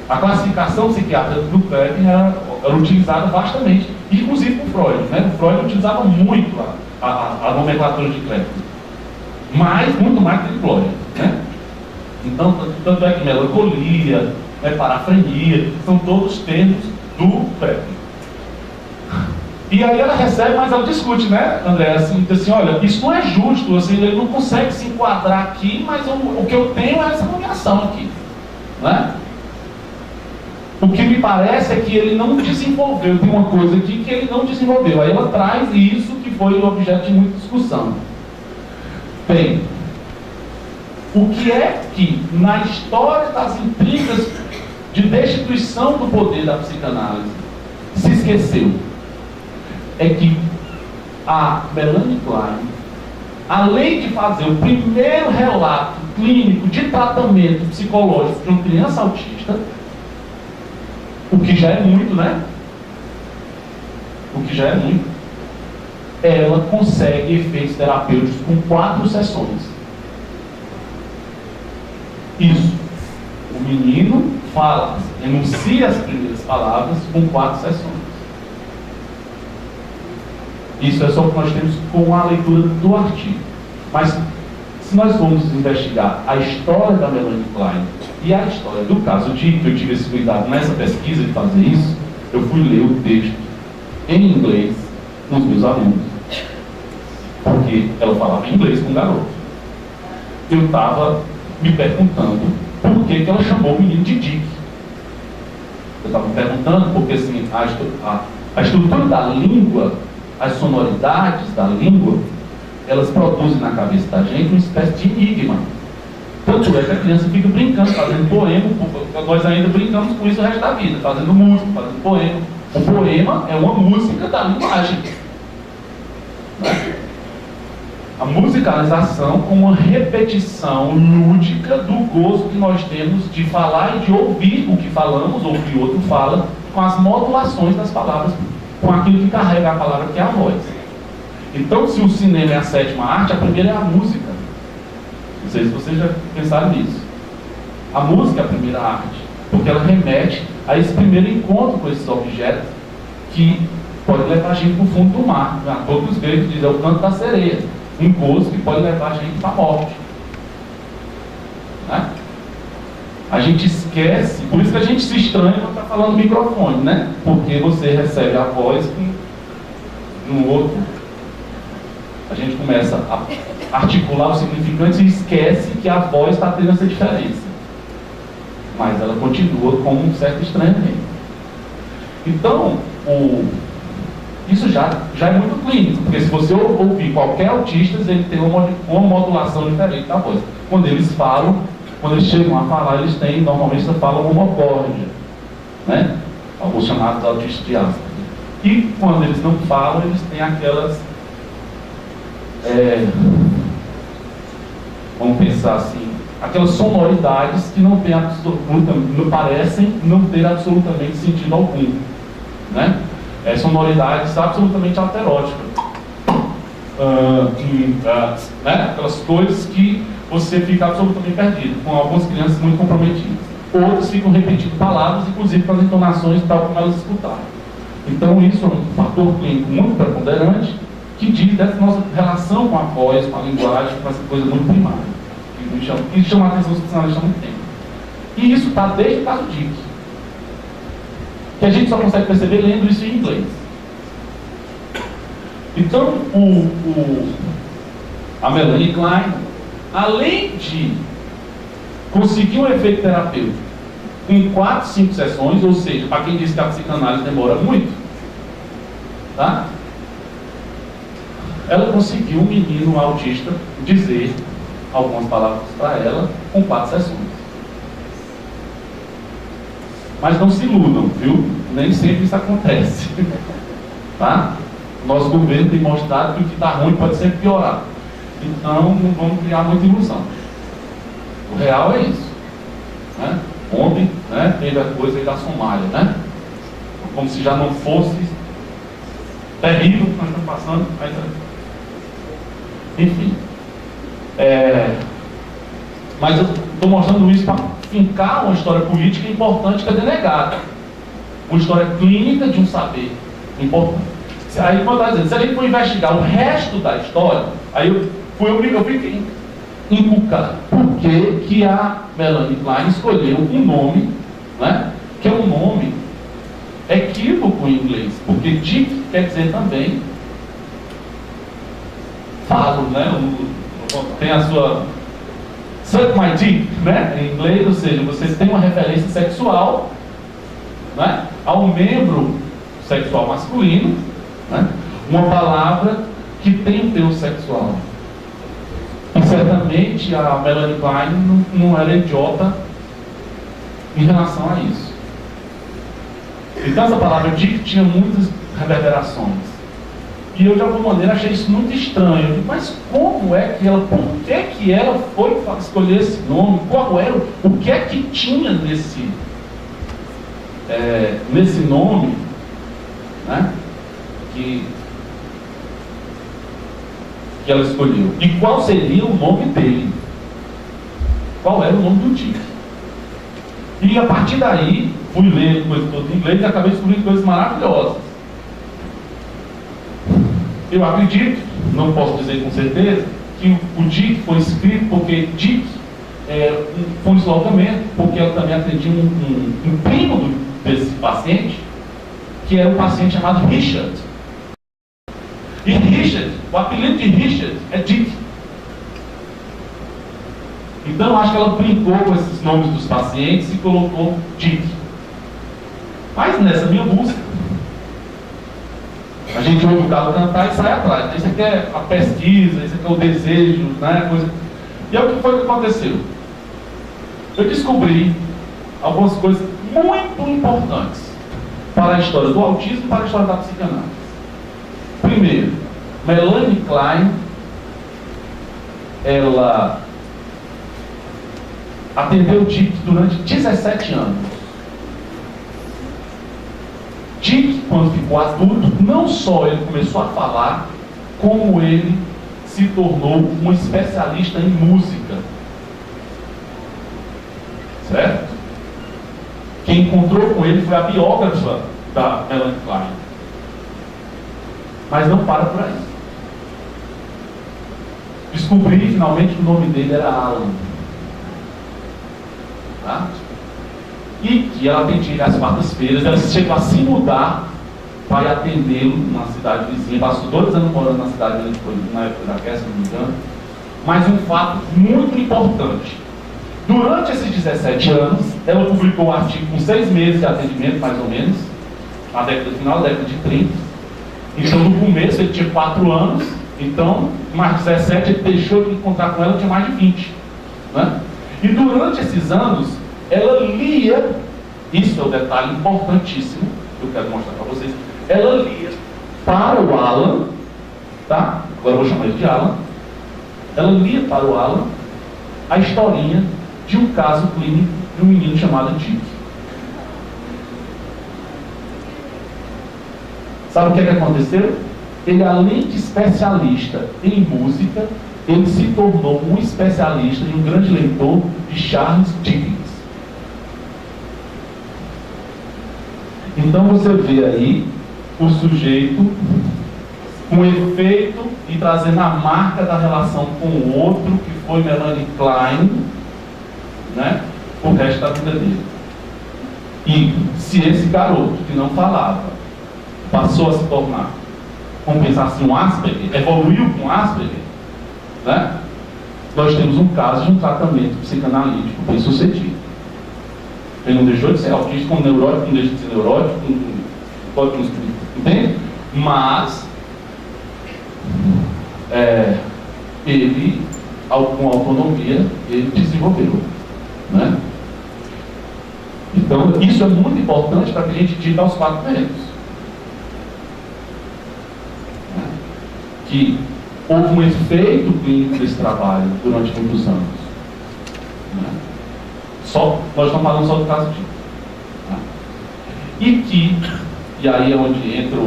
a classificação psiquiátrica do Kraepelin era utilizada vastamente, inclusive por Freud, né? O Freud utilizava muito a nomenclatura de Kraepelin, muito mais do que Bloiler, né? Então, tanto é que melancolia, né, parafrenia, são todos termos do Kraepelin. E aí ela recebe, mas ela discute, né, André, assim, diz assim: olha, isso não é justo, assim, ele não consegue se enquadrar aqui, mas o que eu tenho é essa nomeação aqui, né? O que me parece é que ele não desenvolveu, tem uma coisa aqui que ele não desenvolveu. Aí ela traz isso que foi o objeto de muita discussão. Bem, o que é que na história das intrigas de destituição do poder da psicanálise se esqueceu? é que a Melanie Klein, além de fazer o primeiro relato clínico de tratamento psicológico de uma criança autista, o que já é muito, né? O que já é muito, ela consegue efeitos terapêuticos com 4 sessões. Isso. O menino fala, enuncia as primeiras palavras com 4 sessões. Isso é só o que nós temos com a leitura do artigo. Mas, se nós formos investigar a história da Melanie Klein e a história do caso de que eu tive esse cuidado nessa pesquisa de fazer isso, eu fui ler o texto em inglês com os meus alunos. Porque ela falava inglês com o garoto. Eu estava me perguntando por que ela chamou o menino de Dick. Eu estava me perguntando porque assim, a estrutura da língua, as sonoridades da língua, elas produzem na cabeça da gente uma espécie de enigma. Tanto é que a criança fica brincando, fazendo poema, nós ainda brincamos com isso o resto da vida, fazendo música, fazendo poema. O poema é uma música da linguagem. Né? A musicalização com uma repetição lúdica do gozo que nós temos de falar e de ouvir o que falamos ou o que o outro fala, com as modulações das palavras, com aquilo que carrega a palavra, que é a voz. Então, se o cinema é a 7ª arte, a primeira é a música. Não sei se vocês já pensaram nisso. A música é a primeira arte, porque ela remete a esse primeiro encontro com esses objetos que pode levar a gente para o fundo do mar. Todos os gregos dizem, é o canto da sereia. Um gozo que pode levar a gente para a morte. Né? A gente esquece, por isso que a gente se estranha quando está falando no microfone, né? Porque você recebe a voz no outro. A gente começa a articular os significantes e esquece que a voz está tendo essa diferença. Mas ela continua com um certo estranhamento. Então, isso já é muito clínico, porque se você ouvir qualquer autista, ele tem uma modulação diferente da voz. Quando eles falam, quando eles chegam a falar, eles têm, normalmente eles falam homocórdia, né? Alguns chamados autistas de Asperger. E quando eles não falam, eles têm aquelas, vamos pensar assim, aquelas sonoridades que não parecem não ter absolutamente sentido algum, né? Sonoridades absolutamente alteróticas, né? Aquelas coisas que você fica absolutamente perdido, com algumas crianças muito comprometidas. Outros ficam repetindo palavras, inclusive com as entonações tal como elas escutaram. Então isso é um fator clínico muito preponderante, que diz dessa nossa relação com a voz, com a linguagem, com essa coisa muito primária, que chama a atenção dos especialistas há muito tempo. E isso está desde o caso Dick, que a gente só consegue perceber lendo isso em inglês. Então, a Melanie Klein, além de conseguir um efeito terapêutico em 4, 5 sessões, ou seja, para quem diz que a psicanálise demora muito, tá? Ela conseguiu um menino autista dizer algumas palavras para ela com 4 sessões. Mas não se iludam, viu? Nem sempre isso acontece. Tá? O nosso governo tem mostrado que o que está ruim pode sempre piorar. Então, não vamos criar muita ilusão. O real é isso. Né? Ontem, né, teve a coisa aí da Somália, né? Como se já não fosse terrível o que nós estamos passando. Mas, enfim. Mas eu estou mostrando isso para fincar uma história política importante que é denegada. Uma história clínica de um saber importante. Aí, como eu estava dizendo, se a gente for investigar o resto da história, aí eu fiquei inculcado. Por que a Melanie Klein escolheu um nome, né, que é um nome equívoco em inglês? Porque Dick quer dizer também falo, né? Tem a sua suck my dick, né, em inglês, ou seja, você tem uma referência sexual, né, ao membro sexual masculino, né, uma palavra que tem um teor sexual. E certamente a Melanie Klein não era idiota em relação a isso. Então essa palavra dick tinha muitas reverberações. E eu, de alguma maneira, achei isso muito estranho. Eu digo, mas como é que ela, por que ela foi escolher esse nome? Qual era, o que é que tinha nesse nome, né, que ela escolheu? E qual seria o nome dele? Qual era o nome do Dick? E a partir daí, fui ler coisas todas em inglês e acabei descobrindo coisas maravilhosas. Eu acredito, não posso dizer com certeza, que o Dick foi escrito porque Dick foi um deslocamento, porque ela também atendia um primo desse paciente, que era um paciente chamado Richard. E Richard, o apelido de Richard é Dick. Então acho que ela brincou com esses nomes dos pacientes e colocou Dick. Mas nessa minha busca, a gente ouve o galo cantar e sai atrás. Isso aqui é a pesquisa, isso aqui é o desejo, né? Coisa. E é o que foi que aconteceu. Eu descobri algumas coisas muito importantes para a história do autismo e para a história da psicanálise. Primeiro, Melanie Klein, ela atendeu Dick durante 17 anos. Dick, quando ficou adulto, não só ele começou a falar, como ele se tornou um especialista em música. Certo? Quem encontrou com ele foi a biógrafa da Melanie Klein. Mas não para por aí. Descobri finalmente que o nome dele era Alan. Tá? E que ela atendia às quartas-feiras. Ela chegou a se mudar para atendê-lo numa cidade vizinha. Passou 2 anos morando na cidade dele, na época da guerra, se não me engano. Mas um fato muito importante. Durante esses 17 anos, ela publicou um artigo com 6 meses de atendimento, mais ou menos, na final da década de 30. Então, no começo, ele tinha 4 anos. Então, mais 17, ele deixou de encontrar com ela, tinha mais de 20. Né? E durante esses anos, ela lia, isso é um detalhe importantíssimo, que eu quero mostrar para vocês, ela lia para o Alan, tá? Agora eu vou chamar ele de Alan. Ela lia para o Alan a historinha de um caso clínico de um menino chamado Dick. Sabe o que aconteceu? Ele, além de especialista em música, ele se tornou um especialista e um grande leitor de Charles Dickens. Então você vê aí o sujeito com efeito e trazendo a marca da relação com o outro, que foi Melanie Klein, né, o resto da vida dele. E se esse garoto que não falava passou a se tornar, vamos pensar assim, um Asperger, evoluiu com Asperger, né, nós temos um caso de um tratamento psicanalítico bem sucedido. Ele não deixou de ser autista como neurótico, não deixa de ser neurótico, pode nos entende? Mas ele, com autonomia, ele desenvolveu, né? Então, isso é muito importante para que a gente diga aos 4 ventos. Né? Que houve um efeito clínico desse trabalho durante muitos anos. Né? Nós estamos falando só do caso de. Né? E aí é onde entra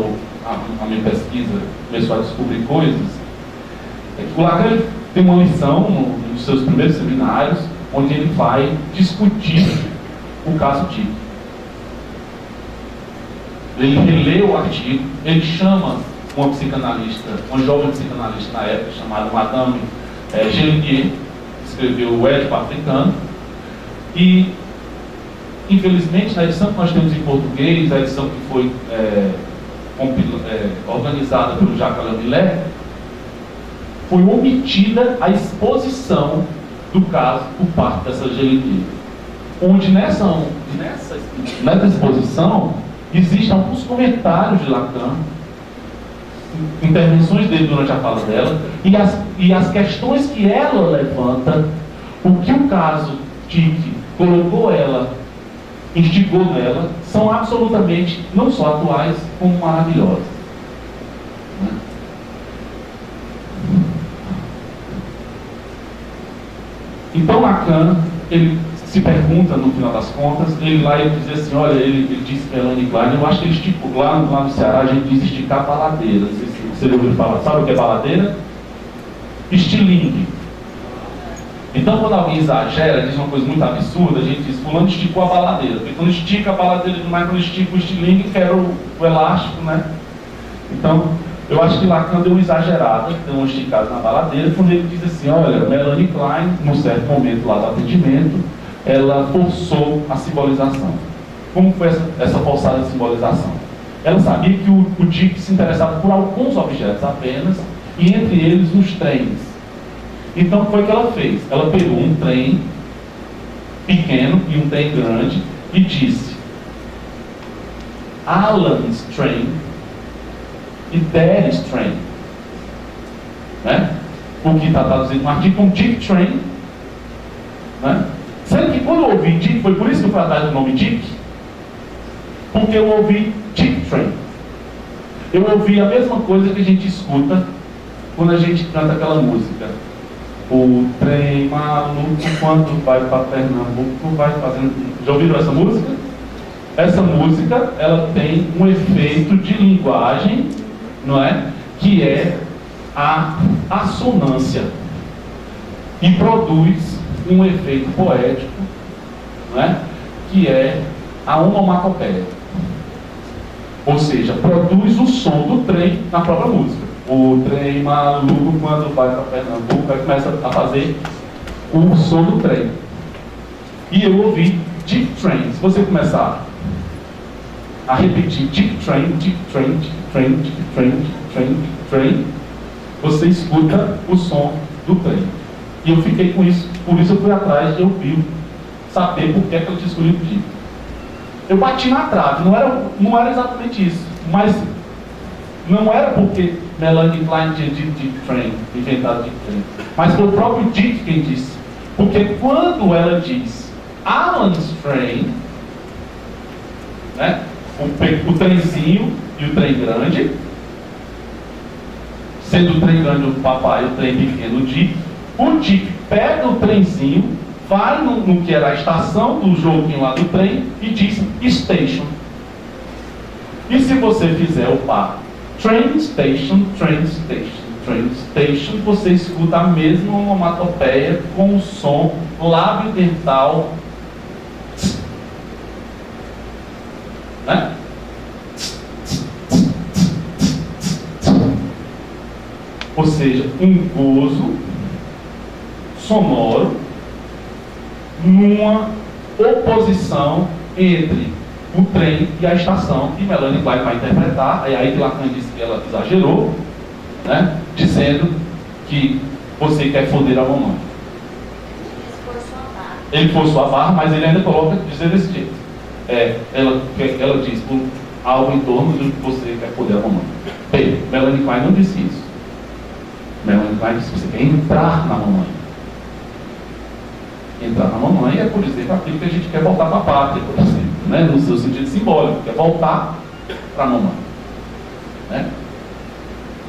a minha pesquisa, começou a descobrir coisas. O Lacan tem uma lição nos seus primeiros seminários, onde ele vai discutir o caso de. Ele relê o artigo, ele chama uma psicanalista, uma jovem psicanalista na época, chamada Madame Gelinier, que escreveu o Édipo Africano, e infelizmente na edição que nós temos em português, a edição que foi organizada pelo Jacques Alain Miller, foi omitida a exposição do caso por parte dessa Gelinier, onde nessa exposição existem alguns comentários de Lacan, intervenções dele durante a fala dela, e as questões que ela levanta, o que o caso Dick colocou ela, instigou nela, são absolutamente não só atuais, como maravilhosas. Né? Então Lacan, ele se pergunta, no final das contas, ele diz assim, olha, ele disse para Melanie Klein, eu acho que ele esticou, lá no Ceará a gente diz esticar baladeira, não sei se você já ouviu falar, sabe o que é baladeira? Estilingue. Então quando alguém exagera, diz uma coisa muito absurda, a gente diz, fulano esticou a baladeira, porque quando estica a baladeira demais, quando estica o estilingue, quer o elástico, né? Então, eu acho que Lacan deu uma exagerada, deu uma esticada na baladeira, quando ele diz assim, olha, Melanie Klein, num certo momento lá do atendimento, ela forçou a simbolização. Como foi essa forçada simbolização? Ela sabia que o Dick se interessava por alguns objetos apenas, e entre eles os trens. Então, foi o que ela fez. Ela pegou um trem pequeno e um trem grande e disse Alan's train e Daddy's train. Né? O que está traduzido no artigo como Dick Train. Né? Sendo que quando eu ouvi Dick, foi por isso que eu fui atrás do nome Dick, porque eu ouvi Dick Train. Eu ouvi a mesma coisa que a gente escuta quando a gente canta aquela música. O trem maluco quando vai para Pernambuco vai fazendo... Já ouviram essa música? Essa música, ela tem um efeito de linguagem, não é? Que é a assonância. E produz um efeito poético, não é? Que é a onomatopeia. Ou seja, produz o som do trem na própria música. O trem maluco quando vai para Pernambuco, aí começa a fazer o som do trem. E eu ouvi Dick Train. Se você começar a repetir Dick Train, Dick Train, Dick Train, Dick Train, Dick Train, Dick Train, você escuta o som do trem. E eu fiquei com isso, por isso eu fui atrás de ouvir, saber por que ela tinha escolhido Dick. Eu bati na trave, não era exatamente isso, mas não era porque Melanie Klein tinha dito Dick Train, inventado Dick Train, mas foi o próprio Dick quem disse. Porque quando ela diz Alan's Train, né, o trenzinho e o trem grande, sendo o trem grande o papai e o trem pequeno o Dick pega o trenzinho, vai no que era a estação do joguinho lá do trem e diz station. E se você fizer o par train station, train station, train station, você escuta a mesma onomatopeia com o som lábio dental, né? Ou seja, um gozo sonoro numa oposição entre o trem e a estação, e Melanie Klein vai interpretar, é aí que Lacan disse que ela exagerou, né? Dizendo que você quer foder a mamãe. Ele forçou a barra, mas ele ainda coloca dizer desse jeito. Ela diz por algo em torno de que você quer foder a mamãe. Bem, Melanie Klein não disse isso. Melanie Klein disse que você quer entrar na mamãe. Entrar na mamãe é, por exemplo, aquilo que a gente quer voltar para a pátria, por exemplo, né? No seu sentido simbólico, quer voltar para a mamãe. Né?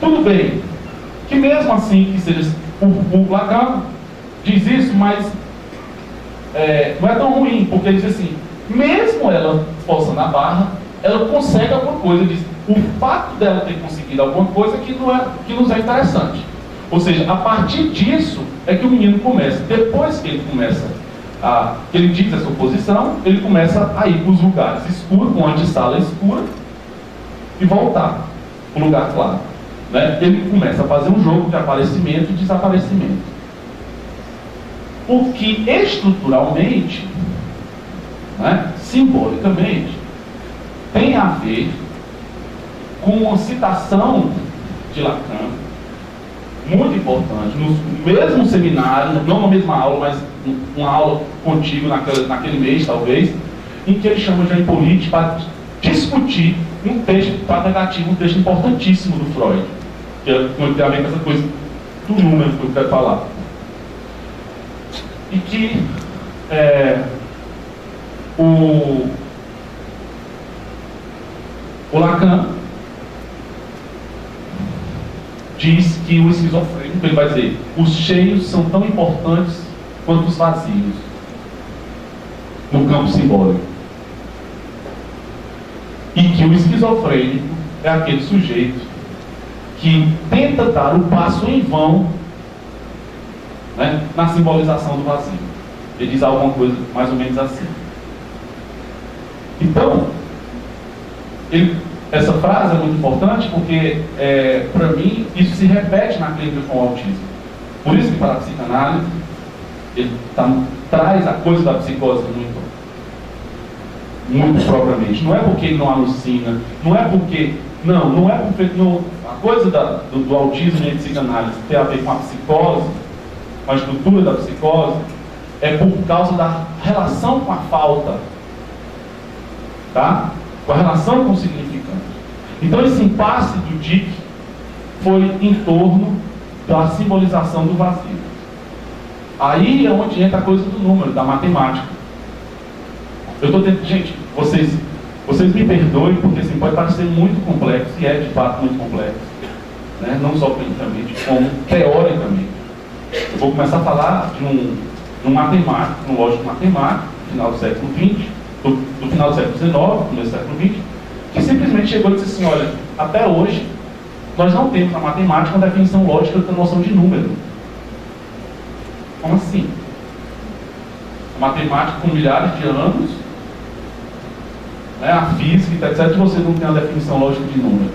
Tudo bem, que mesmo assim, que seja o Lacan diz isso, mas não é tão ruim, porque ele diz assim, mesmo ela forçando a barra, ela consegue alguma coisa. Diz, o fato dela ter conseguido alguma coisa que nos é interessante. Ou seja, a partir disso é que o menino começa. Depois que ele começa que ele diz essa oposição, ele começa a ir para os lugares escuros, com a antessala escura, e voltar para o lugar claro. Né? Ele começa a fazer um jogo de aparecimento e desaparecimento. O que estruturalmente, né, simbolicamente, tem a ver com uma citação de Lacan, muito importante, no mesmo seminário, não na mesma aula, mas uma aula contigo naquele mês, talvez, em que ele chama de Hippolyte para discutir um texto negativo, um texto importantíssimo do Freud, que tem a ver com essa coisa do número que eu quero falar. E que o Lacan diz que o esquizofrênico, ele vai dizer, os cheios são tão importantes quanto os vazios no campo simbólico. E que o esquizofrênico é aquele sujeito que tenta dar o passo em vão, né, na simbolização do vazio. Ele diz alguma coisa mais ou menos assim. Então, essa frase é muito importante porque, para mim, isso se repete na clínica com o autismo. Por isso que para a psicanálise, ele traz a coisa da psicose muito propriamente. Não é porque ele não alucina, não é porque... Não é porque... a coisa do autismo e a psicanálise tem a ver com a psicose, com a estrutura da psicose, é por causa da relação com a falta, tá? Com a relação com o significante. Então esse impasse do Dick foi em torno da simbolização do vazio. Aí é onde entra a coisa do número, da matemática. Eu estou tentando... Gente, vocês me perdoem, porque assim, pode parecer muito complexo, e é de fato muito complexo, né? Não só clinicamente, como teoricamente. Eu vou começar a falar de um matemático, um lógico matemático, no final do século XX, do final do século XIX, começo do século XX, que simplesmente chegou e disse assim: olha, até hoje, nós não temos na matemática uma definição lógica da noção de número. Como assim? A matemática com milhares de anos, né, a física, etc., você não tem uma definição lógica de número.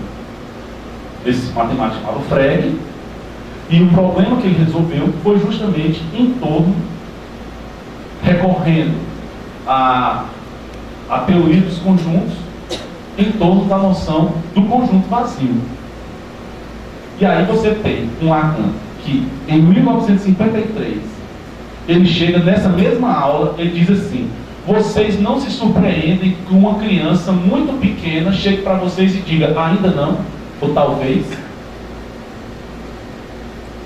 Esse matemático chamado Frege, e o problema que ele resolveu foi justamente em torno, recorrendo à teoria dos conjuntos, em torno da noção do conjunto vazio. E aí você tem um Lacan que, em 1953, ele chega nessa mesma aula, ele diz assim: vocês não se surpreendem que uma criança muito pequena chegue para vocês e diga ainda não, ou talvez.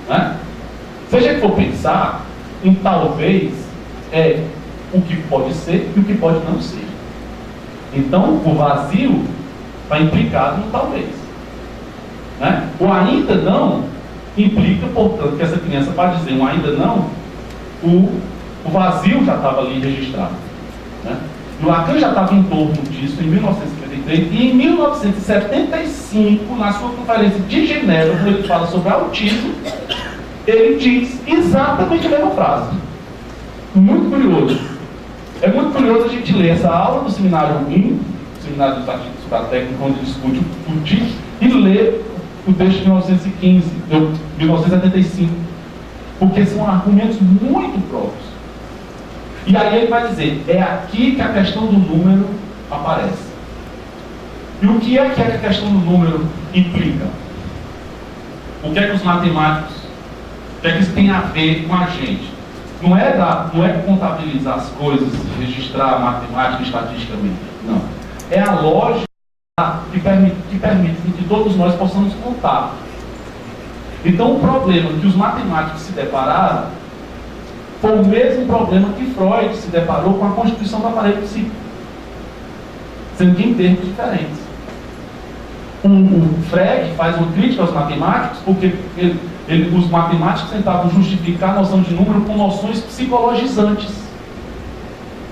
Né? Se a gente for pensar, um talvez é o que pode ser e o que pode não ser. Então, o vazio está implicado no talvez. Né? O ainda não implica, portanto, que essa criança, para dizer um ainda não, o vazio já estava ali registrado. Né? O Lacan já estava em torno disso em 1953, e em 1975, na sua conferência de Genebra, quando ele fala sobre autismo, ele diz exatamente a mesma frase. Muito curioso. É muito curioso a gente ler essa aula do seminário 1, seminário dos artigos sobre a técnica, onde ele discute o DIC, e ler o texto de 1975, porque são argumentos muito próprios. E aí ele vai dizer, é aqui que a questão do número aparece. E o que é que a questão do número implica? O que é que os matemáticos, o que é que isso tem a ver com a gente? Não é contabilizar as coisas, registrar matemática estatisticamente. Não. É a lógica que permite que todos nós possamos contar. Então o problema que os matemáticos se depararam foi o mesmo problema que Freud se deparou com a constituição do aparelho psíquico, sendo que em termos diferentes. O Frege faz uma crítica aos matemáticos porque os matemáticos tentavam justificar a noção de número com noções psicologizantes.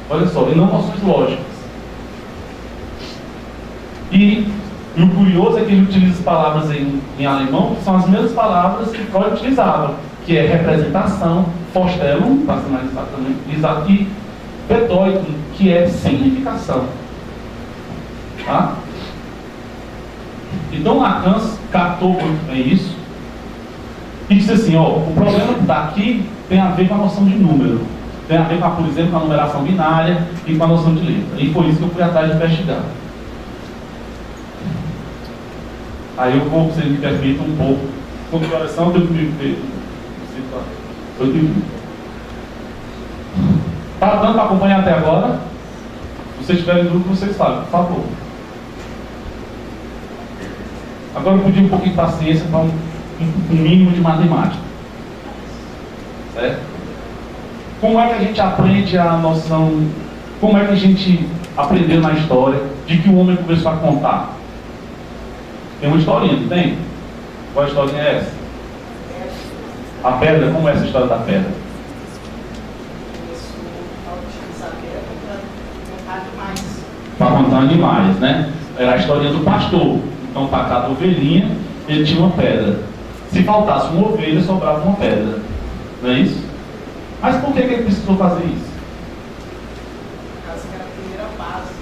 Olha só, e não noções lógicas. E o curioso é que ele utiliza palavras em alemão que são as mesmas palavras que Freud utilizava, que é representação, Vorstellung, para ser mais exatamente, e Bedeutung, que é significação. Tá? Então Lacan captou muito bem isso e disse assim, ó, o problema daqui tem a ver com a noção de número, tem a ver, por exemplo, com a numeração binária e com a noção de letra. E foi isso que eu fui atrás de investigar. Aí eu vou, se ele me permite, um pouco. Com coração, eu tenho que Tá dando para acompanhar até agora? Se vocês tiverem dúvida, vocês falam, por favor. Agora eu pedi um pouquinho de paciência para um mínimo de matemática. Certo? Como é que a gente aprende a noção, como é que a gente aprendeu na história de que o homem começou a contar? Tem uma historinha, não tem? Qual historinha é essa? A pedra, como é essa história da pedra? Para contar animais, né? Era a historinha do pastor. Então, para cada ovelhinha, ele tinha uma pedra. Se faltasse uma ovelha, sobrava uma pedra. Não é isso? Mas por que ele precisou fazer isso? Porque era a primeira base.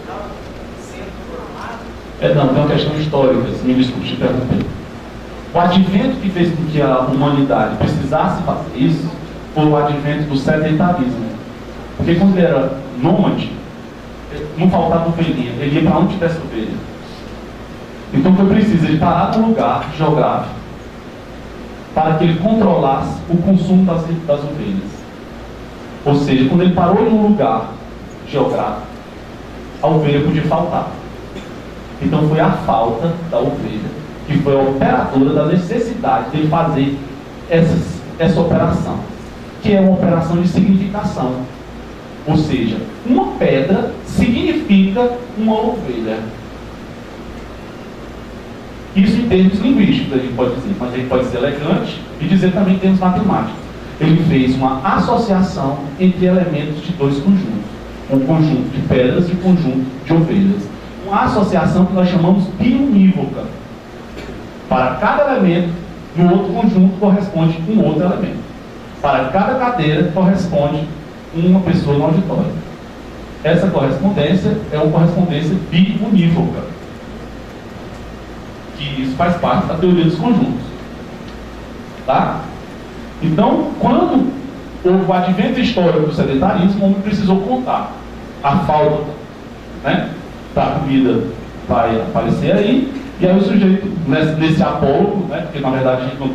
Estava sendo formado. Não, tem uma questão histórica, se me desculpe te interromper. O advento que fez com que a humanidade precisasse fazer isso foi o advento do sedentarismo. Porque quando ele era nômade, não faltava ovelhinha, ele ia para onde tivesse ovelha. Então foi preciso ele parar num lugar geográfico para que ele controlasse o consumo das ovelhas. Ou seja, quando ele parou em um lugar geográfico, a ovelha podia faltar. Então foi a falta da ovelha que foi a operadora da necessidade de ele fazer essa operação, que é uma operação de significação. Ou seja, uma pedra significa uma ovelha. Isso em termos linguísticos a gente pode dizer, mas a gente pode ser elegante e dizer também em termos matemáticos. Ele fez uma associação entre elementos de dois conjuntos. Um conjunto de pedras e um conjunto de ovelhas. Uma associação que nós chamamos biunívoca. Para cada elemento, no outro conjunto corresponde um outro elemento. Para cada cadeira corresponde uma pessoa no auditório. Essa correspondência é uma correspondência biunívoca. Que isso faz parte da teoria dos conjuntos. Tá? Então, quando houve o advento histórico do sedentarismo, o homem precisou contar a falta, né, da comida vai aparecer aí, e aí o sujeito, nesse apólogo, né, porque na verdade a gente não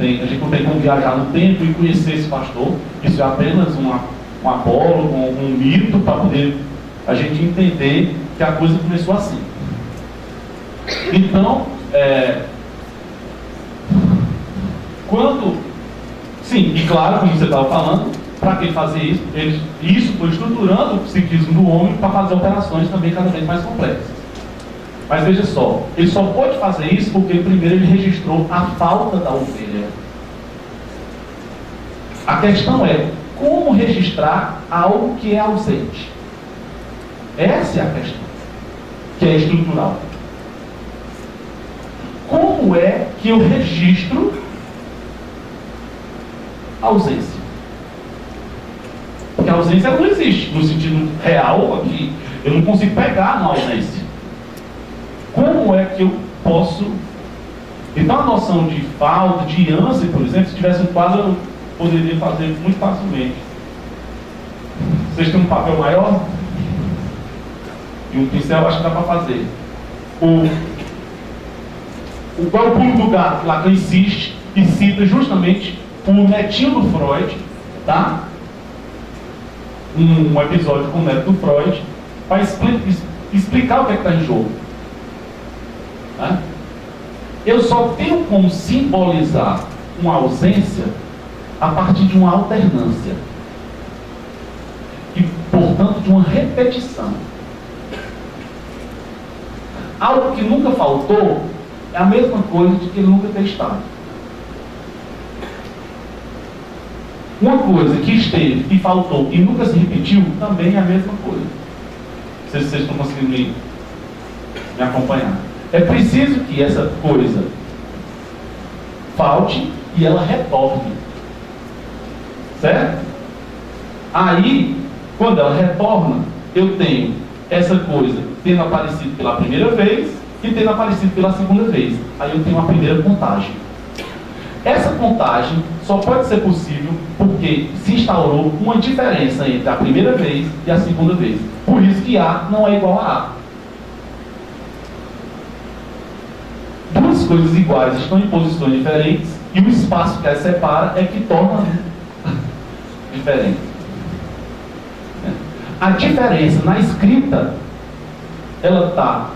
tem como viajar no tempo e conhecer esse pastor, isso é apenas um apólogo, um mito para poder a gente entender que a coisa começou assim. Então, sim, e claro, como você estava falando, para que fazer isso? Isso foi estruturando o psiquismo do homem para fazer operações também cada vez mais complexas. Mas veja só, ele só pode fazer isso porque primeiro ele registrou a falta da ovelha. A questão é, como registrar algo que é ausente? Essa é a questão, que é estrutural. Como é que eu registro a ausência? Porque a ausência não existe no sentido real aqui. Eu não consigo pegar na ausência. Como é que eu posso... Então a noção de falta, de ânsia, por exemplo, se tivesse um quadro, eu poderia fazer muito facilmente. Vocês têm um papel maior? E um pincel, acho que dá para fazer. Qual é o pulo do gato que Lacan insiste e cita justamente o netinho do Freud, tá? Um episódio com o neto do Freud, para explicar o que é que está em jogo. Tá? Eu só tenho como simbolizar uma ausência a partir de uma alternância. E, portanto, de uma repetição. Algo que nunca faltou é a mesma coisa de que ele nunca ter estado. Uma coisa que esteve e faltou e nunca se repetiu também é a mesma coisa. Não sei se vocês estão conseguindo me acompanhar. É preciso que essa coisa falte e ela retorne. Certo? Aí, quando ela retorna, eu tenho essa coisa tendo aparecido pela primeira vez e tendo aparecido pela segunda vez. Aí eu tenho uma primeira contagem. Essa contagem só pode ser possível porque se instaurou uma diferença entre a primeira vez e a segunda vez. Por isso que A não é igual a A. Duas coisas iguais estão em posições diferentes e o espaço que as separa é que torna diferente. A diferença na escrita, ela está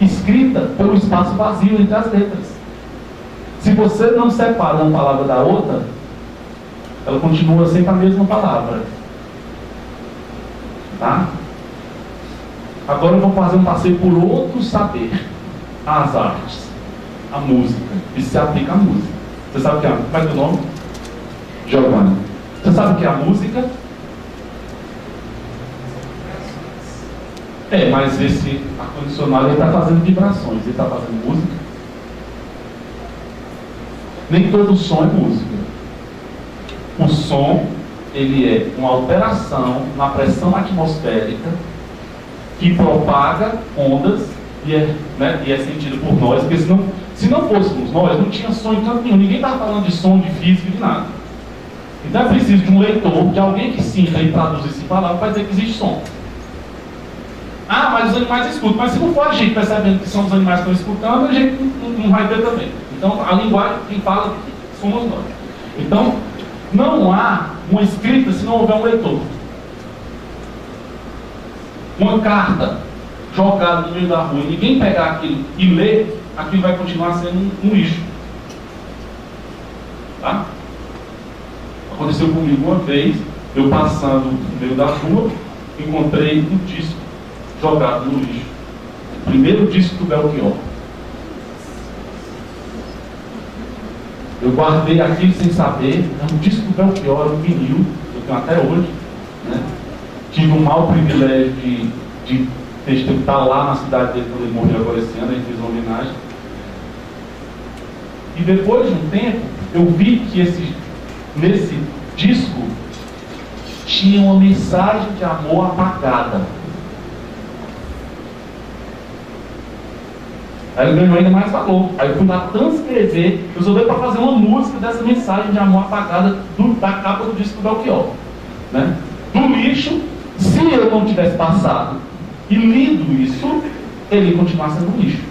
escrita pelo espaço vazio entre as letras. Se você não separa uma palavra da outra, ela continua sempre a mesma palavra. Tá? Agora eu vou fazer um passeio por outro saber. As artes. A música. Isso se aplica à música. Você sabe o que é? Qual é o teu nome? Giovanni. Você sabe o que é a música? Mas esse ar-condicionado ele está fazendo vibrações, ele está fazendo música. Nem todo som é música. O som, ele é uma alteração na pressão atmosférica que propaga ondas e é sentido por nós, porque se não fôssemos nós, não tinha som em canto nenhum. Ninguém estava falando de som, de física, de nada. Então é preciso de um leitor, de alguém que sinta e traduz isso em palavras para dizer que existe som. Mas os animais escutam. Mas se não for a gente percebendo que são os animais que estão escutando, a gente não vai ter também. Então a linguagem, quem fala somos nós. Então não há uma escrita se não houver um leitor. Uma carta jogada no meio da rua e ninguém pegar aquilo e ler, aquilo vai continuar sendo um lixo. Tá? Aconteceu comigo uma vez, eu passando no meio da rua, encontrei um disco jogado no lixo. O primeiro disco do Belchior. Eu guardei aquilo sem saber, é um disco do Belchior, um vinil, eu tenho até hoje, né? Tive um mau privilégio de estar lá na cidade dele quando ele morreu agora esse ano, a gente fez uma homenagem. E depois de um tempo, eu vi que nesse disco tinha uma mensagem de amor apagada. Aí ele ganhou ainda mais valor. Aí eu fui lá transcrever, eu usei para fazer uma música dessa mensagem de amor apagada da capa do disco do Belchior. Né? Do lixo, se eu não tivesse passado e lido isso, ele continuasse sendo um lixo.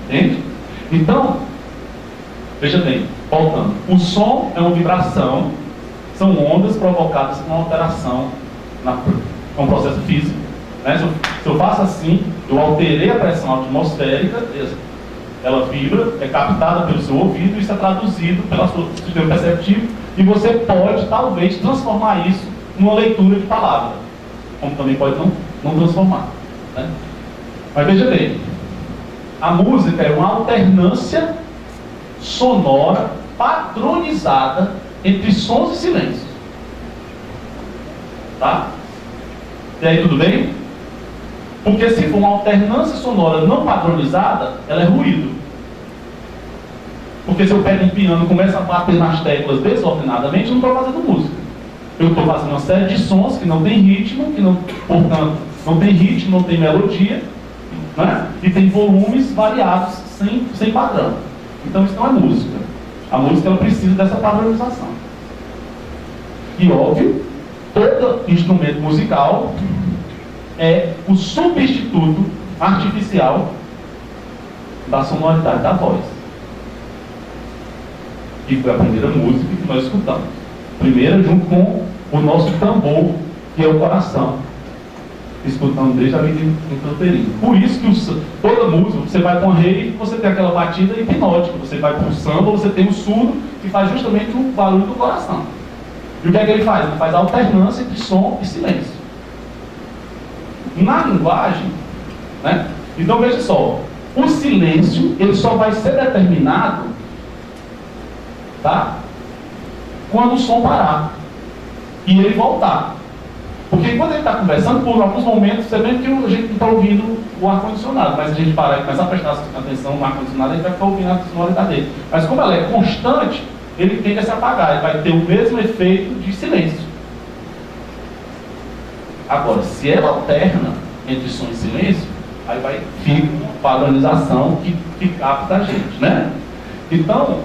Entende? Então, veja bem, voltando. O som é uma vibração, são ondas provocadas por uma alteração, é um processo físico. Né? Se eu faço assim, eu alterei a pressão atmosférica, ela vibra, é captada pelo seu ouvido, isso é traduzido pelo seu sistema perceptivo, e você pode, talvez, transformar isso numa leitura de palavra, como também pode não transformar. Né? Mas veja bem, a música é uma alternância sonora padronizada entre sons e silêncios. Tá? E aí, tudo bem? Porque se for uma alternância sonora não padronizada, ela é ruído. Porque se eu pego um piano e começo a bater nas teclas desordenadamente, eu não estou fazendo música. Eu estou fazendo uma série de sons que não tem ritmo, portanto, não tem ritmo, não tem melodia, né? E tem volumes variados, sem padrão. Então isso não é música. A música ela precisa dessa padronização. E óbvio, todo instrumento musical é o substituto artificial da sonoridade da voz. Que foi a primeira música que nós escutamos. Primeira junto com o nosso tambor, que é o coração. Escutando desde a vida inteirinha. Por isso que toda música, você vai com a rei, você tem aquela batida hipnótica. Você vai com o samba, você tem o surdo, que faz justamente o barulho do coração. E o que é que ele faz? Ele faz a alternância entre som e silêncio. Na linguagem, né? Então veja só, o silêncio ele só vai ser determinado, tá? Quando o som parar e ele voltar. Porque quando ele está conversando, por alguns momentos, você vê que a gente não está ouvindo o ar-condicionado, mas se a gente parar e começar a prestar atenção no ar-condicionado, a gente vai ficar ouvindo a sonoridade dele. Mas como ela é constante, ele tende a se apagar, ele vai ter o mesmo efeito de silêncio. Agora, se ela alterna entre som e silêncio, aí vai ficar uma padronização que capta a gente, né? Então,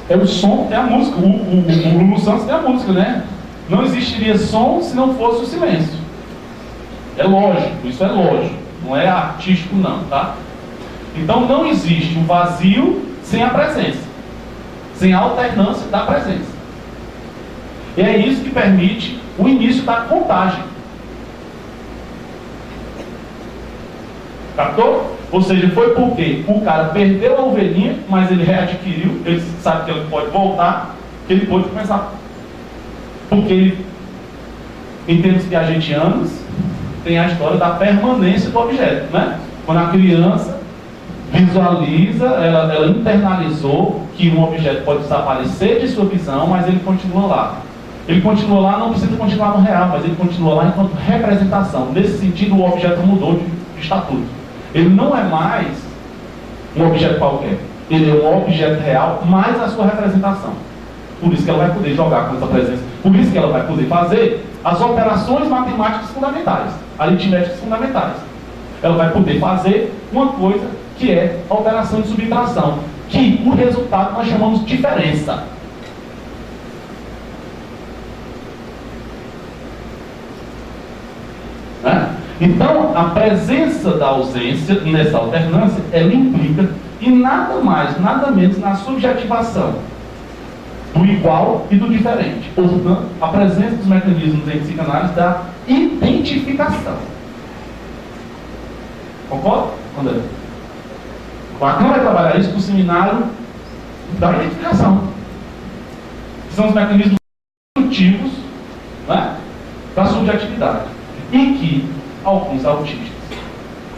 o som é a música, o Lulu Santos é a música, né? Não existiria som se não fosse o silêncio. É lógico, isso é lógico, não é artístico não, tá? Então não existe um vazio sem a presença, sem a alternância da presença. E é isso que permite o início da contagem. Captou? Ou seja, foi porque o cara perdeu a ovelhinha, mas ele readquiriu, ele sabe que ele pode voltar, que ele pode começar. Porque ele, em termos viagetianos, tem a história da permanência do objeto, né? Quando a criança visualiza, ela internalizou que um objeto pode desaparecer de sua visão, mas ele continua lá. Ele continua lá, não precisa continuar no real, mas ele continua lá enquanto representação. Nesse sentido, o objeto mudou de estatuto. Ele não é mais um objeto qualquer. Ele é um objeto real, mais a sua representação. Por isso que ela vai poder jogar com essa presença. Por isso que ela vai poder fazer as operações matemáticas fundamentais, aritméticas fundamentais. Ela vai poder fazer uma coisa que é a operação de subtração, que o resultado nós chamamos de diferença. Né? Então, a presença da ausência nessa alternância, ela implica em nada mais, nada menos na subjetivação do igual e do diferente. Portanto, a presença dos mecanismos em psicanálise da identificação. Concorda, André? O Lacan vai trabalhar isso no seminário da identificação, que são os mecanismos construtivos, né, da subjetividade, e que alguns autistas,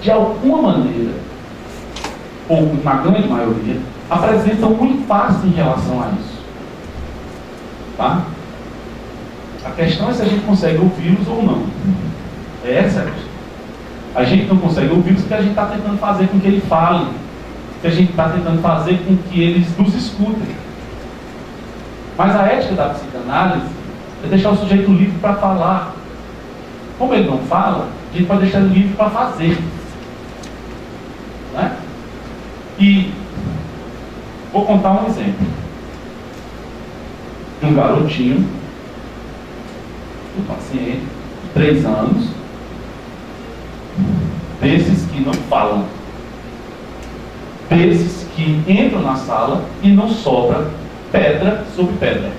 de alguma maneira, ou na grande maioria, apresentam um impasse em relação a isso. Tá? A questão é se a gente consegue ouvi-los ou não. Essa é a questão. A gente não consegue ouvi-los porque a gente está tentando fazer com que eles falem, que a gente está tentando fazer com que eles nos escutem. Mas a ética da psicanálise é deixar o sujeito livre para falar. Como ele não fala, a gente pode deixar ele livre para fazer. Né? E vou contar um exemplo. Um garotinho, um paciente, de 3 anos, desses que não falam, desses que entram na sala e não sobra pedra sobre pedra.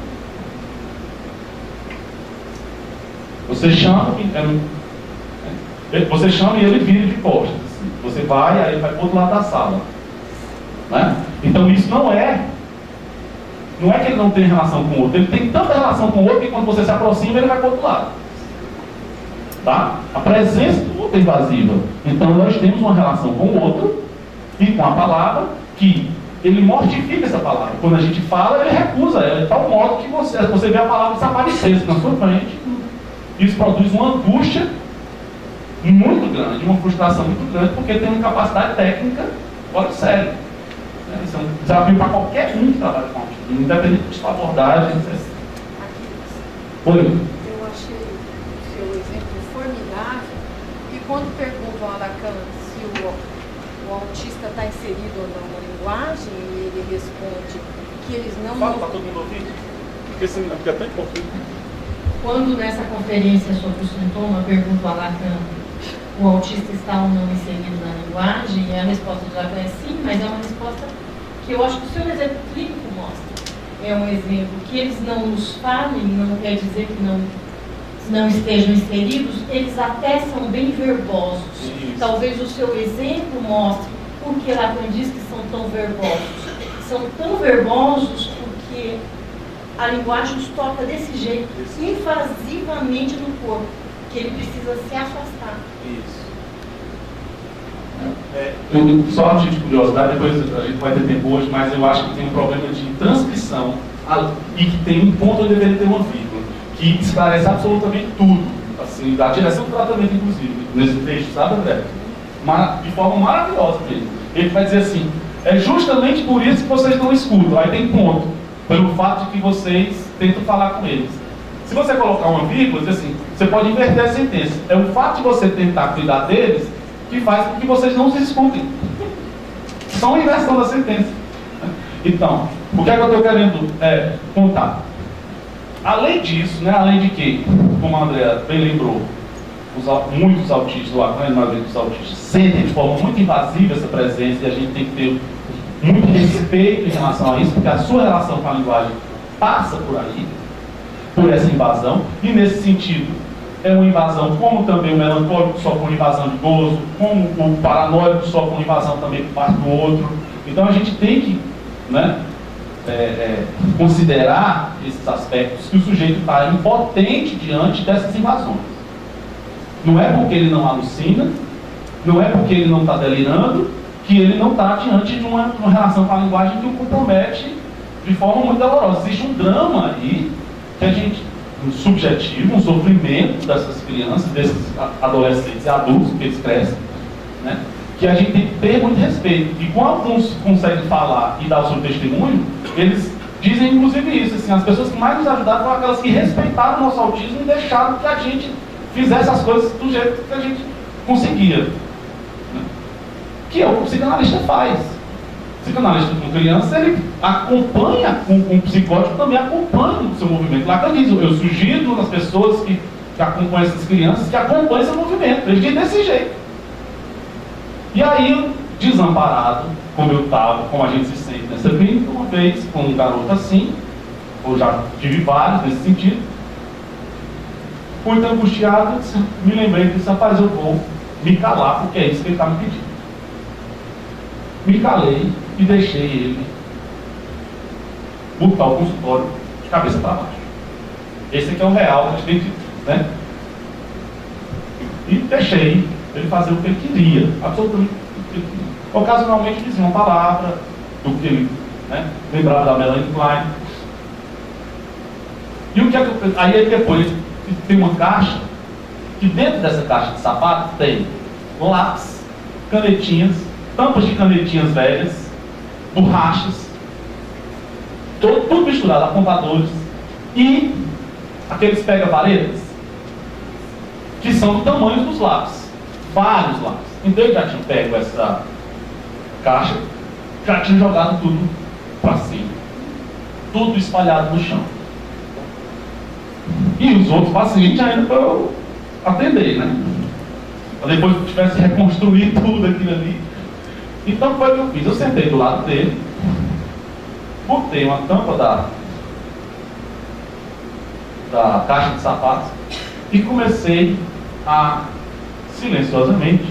Você chama e ele vira de costas. Você vai, aí ele vai para o outro lado da sala. Né? Então isso não é que ele não tem relação com o outro. Ele tem tanta relação com o outro que quando você se aproxima, ele vai para o outro lado. Tá? A presença do outro é invasiva. Então nós temos uma relação com o outro e com a palavra que ele mortifica essa palavra. Quando a gente fala, ele recusa ela de tal modo que você vê a palavra desaparecer na sua frente. Isso produz uma angústia muito grande, uma frustração muito grande, porque tem uma incapacidade técnica fora de série. Isso é um desafio para qualquer um que trabalha com autismo, independente de sua abordagem. Oi. Eu achei o seu exemplo formidável, e quando perguntam a Lacan se o autista está inserido ou não na linguagem, e ele responde que eles não... Fala para todo mundo ouvir, porque é tão importante. Quando nessa conferência sobre o sintoma pergunto a Lacan, o autista está ou não inserido na linguagem, e a resposta de Lacan é sim, mas é uma resposta que eu acho que o seu exemplo clínico mostra. É um exemplo que eles não nos falem, não quer dizer que não estejam inseridos, eles até são bem verbosos. Isso. Talvez o seu exemplo mostre por que Lacan diz que são tão verbosos. São tão verbosos porque a linguagem os toca desse jeito, invasivamente no corpo, que ele precisa se afastar. Isso. Só a título de curiosidade, depois a gente vai ter tempo hoje, mas eu acho que tem um problema de transcrição e que tem um ponto onde deveria ter uma vírgula, que esclarece absolutamente tudo, assim, da direção do tratamento, inclusive, nesse texto, sabe, André? De forma maravilhosa mesmo. Ele vai dizer assim: é justamente por isso que vocês não escutam. Aí tem ponto, pelo fato de que vocês tentam falar com eles. Se você colocar uma vírgula, diz assim, você pode inverter a sentença. É o fato de você tentar cuidar deles que faz com que vocês não se escutem. Só uma inversão da sentença. Então, o que é que eu estou querendo contar? Além disso, né, além de que, como a Andrea bem lembrou, muitos autistas, ou a grande maioria dos autistas, sentem de forma muito invasiva essa presença, e a gente tem que ter muito respeito em relação a isso, porque a sua relação com a linguagem passa por aí, por essa invasão, e nesse sentido é uma invasão, como também o melancólico sofre uma invasão de gozo, como o paranoico sofre uma invasão também por parte do outro. Então a gente tem que, né, considerar esses aspectos, que o sujeito está impotente diante dessas invasões. Não é porque ele não alucina, não é porque ele não está delirando, que ele não está diante de uma relação com a linguagem que o compromete de forma muito dolorosa. Existe um drama aí que a gente um subjetivo, um sofrimento dessas crianças, desses adolescentes e adultos que eles crescem, né? Que a gente tem que ter muito respeito. E quando alguns conseguem falar e dar o seu testemunho, eles dizem inclusive isso, assim, as pessoas que mais nos ajudaram foram aquelas que respeitaram o nosso autismo e deixaram que a gente fizesse as coisas do jeito que a gente conseguia, né? Que é o que o psicanalista faz. O psicanalista com criança, ele acompanha, com o psicólogo também acompanha o seu movimento. Lá que ele diz, eu sugiro nas pessoas que acompanham essas crianças que acompanhem esse movimento. Ele diz desse jeito. E aí, desamparado, como eu estava, como a gente se sente nessa clínica, uma vez com um garoto assim, eu já tive vários nesse sentido, muito angustiado, me lembrei que rapaz, eu vou me calar, porque é isso que ele está me pedindo. Me calei e deixei ele botar o consultório de cabeça para baixo. Esse aqui é o real, a gente tem que, né? E deixei ele fazer o que ele queria, absolutamente o que ele queria. Ocasionalmente dizia uma palavra, do que ele, né, lembrava da Melanie Klein. E o que é que eu, aí depois tem uma caixa, que dentro dessa caixa de sapato tem lápis, canetinhas, tampas de canetinhas velhas, borrachas, tudo misturado, apontadores, e aqueles pega-varetas, que são do tamanho dos lápis, vários lápis. Então eu já tinha pego essa caixa, já tinha jogado tudo para cima, tudo espalhado no chão. E os outros pacientes ainda para eu atender, né? Para depois que eu tivesse reconstruído tudo aquilo ali. Então foi o que eu fiz. Eu sentei do lado dele, botei uma tampa da caixa de sapatos e comecei a, silenciosamente,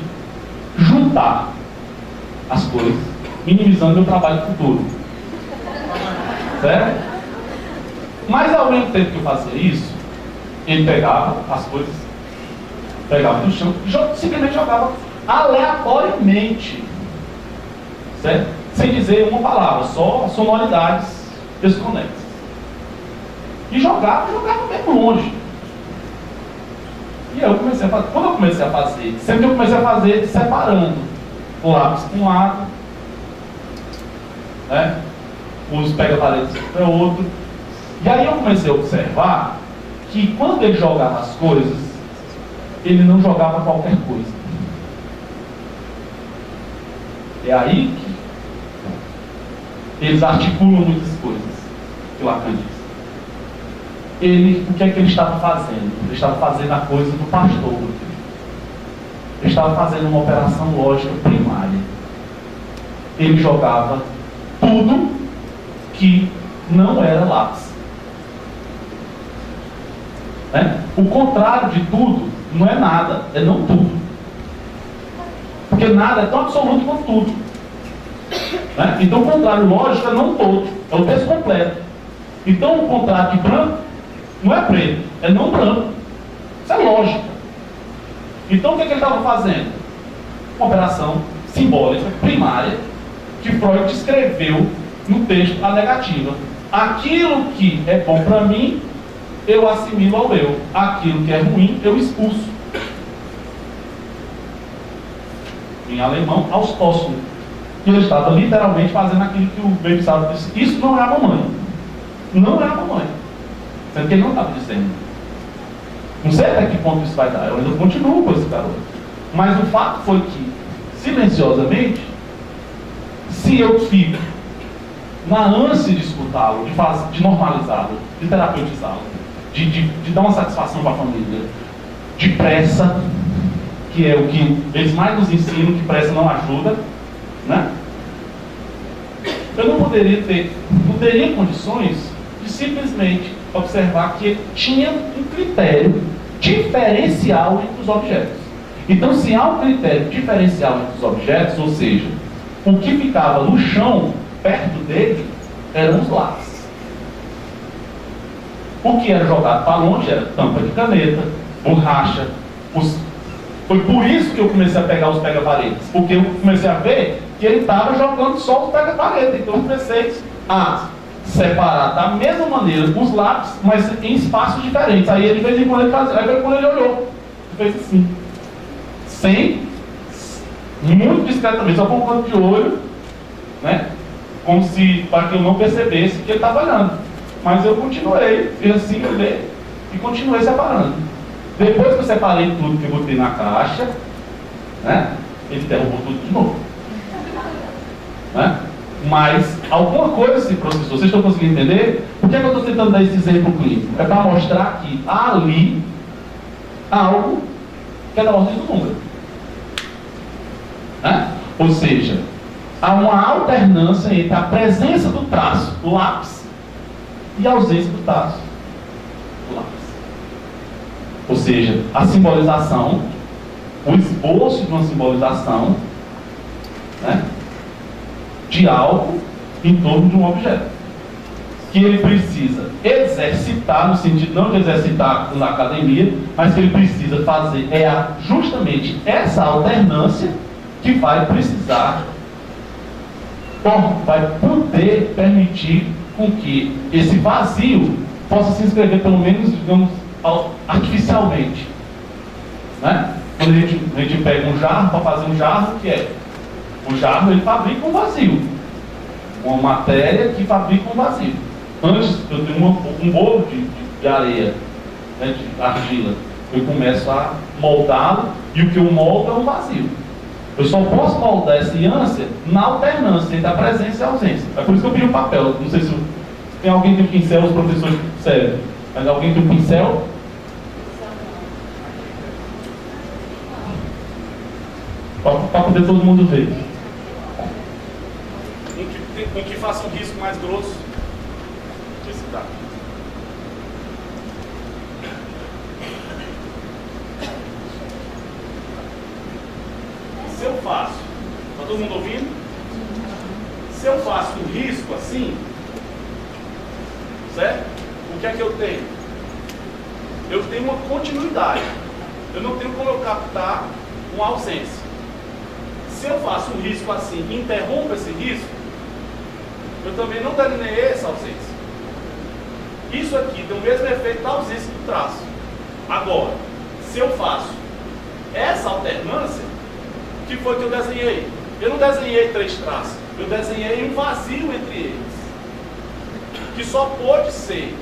juntar as coisas, minimizando meu trabalho futuro. Certo? Mas ao mesmo tempo que eu fazia isso, ele pegava as coisas, pegava do chão e simplesmente jogava aleatoriamente, certo? Sem dizer uma palavra, só sonoridades desconexas. E jogava mesmo longe. E eu comecei a fazer, quando eu comecei a fazer, sempre eu comecei a fazer separando o lápis para um lado, né? Os pega-paredes para outro. E aí eu comecei a observar que quando ele jogava as coisas, ele não jogava qualquer coisa. É aí que eles articulam muitas coisas, que Lacan diz. O que é que ele estava fazendo? Ele estava fazendo a coisa do pastor. Ele estava fazendo uma operação lógica primária. Ele jogava tudo que não era lápis. Né? O contrário de tudo não é nada, é não tudo. Porque nada é tão absoluto quanto tudo. Né? Então o contrário lógico é não todo, é o descompleto. Então o contrário de branco não é preto, é não branco. Isso é lógica. Então o que ele estava fazendo? Uma operação simbólica, primária, que Freud descreveu no texto A Negativa. Aquilo que é bom para mim, eu assimilo ao eu. Aquilo que é ruim, eu expulso. Em alemão, ausstoßen. E ele estava literalmente fazendo aquilo que o Baby Sado disse. Isso não é a mamãe. Não é a mamãe. Sendo que ele não estava dizendo. Não sei até que ponto isso vai dar. Eu ainda continuo com esse garoto. Mas o fato foi que, silenciosamente, se eu fico na ânsia de escutá-lo, de normalizá-lo, de terapeutizá-lo, de dar uma satisfação para a família, de pressa, que é o que eles mais nos ensinam, que pressa não ajuda, né? Eu não teria condições de simplesmente observar que tinha um critério diferencial entre os objetos. Então, se há um critério diferencial entre os objetos, ou seja, o que ficava no chão, perto dele, eram os lápis. O que era jogado para longe era tampa de caneta, borracha. Foi por isso que eu comecei a pegar os pega-paredes, porque eu comecei a ver que ele estava jogando só os pega-paredes. Então eu comecei a separar da mesma maneira os lápis, mas em espaços diferentes. Aí ele, de vez em quando, ele fazia. Aí quando ele olhou, ele fez assim. Muito discretamente, só com um canto de olho, né? Como se, para que eu não percebesse que ele estava olhando. Mas eu continuei, fiz assim, olhei e continuei separando. Depois que eu separei tudo que eu botei na caixa, né? Ele derrubou tudo de novo. Né? Mas alguma coisa se processou. Vocês estão conseguindo entender? Por que eu estou tentando dar esse exemplo clínico? É para mostrar que há ali algo que é da ordem do número. Né? Ou seja, há uma alternância entre a presença do traço do lápis e a ausência do traço do lápis. Ou seja, a simbolização, o esboço de uma simbolização, né, de algo em torno de um objeto. Que ele precisa exercitar, no sentido não de exercitar na academia, mas que ele precisa fazer justamente essa alternância que vai precisar, vai poder permitir com que esse vazio possa se inscrever, pelo menos, digamos, artificialmente. Né? Quando a gente pega um jarro para fazer um jarro, que é? O jarro ele fabrica um vazio. Uma matéria que fabrica um vazio. Antes eu tenho um bolo de areia, né, de argila. Eu começo a moldá-lo e o que eu moldo é um vazio. Eu só posso moldar essa ânsia na alternância entre a presença e a ausência. É por isso que eu pedi um papel. Não sei se tem alguém que tem um pincel, os professores servem. Mas alguém tem um pincel? Para poder todo mundo ver. Um que faça um risco mais grosso. Esse tá. Se eu faço, está todo mundo ouvindo? Se eu faço um risco assim, certo? O que é que eu tenho? Eu tenho uma continuidade. Eu não tenho como eu captar uma ausência. Se eu faço um risco assim e interrompo esse risco, eu também não delineei essa ausência. Isso aqui tem o mesmo efeito da ausência do traço. Agora, se eu faço essa alternância, o que foi que eu desenhei? Eu não desenhei 3 traços, eu desenhei um vazio entre eles, que só pode ser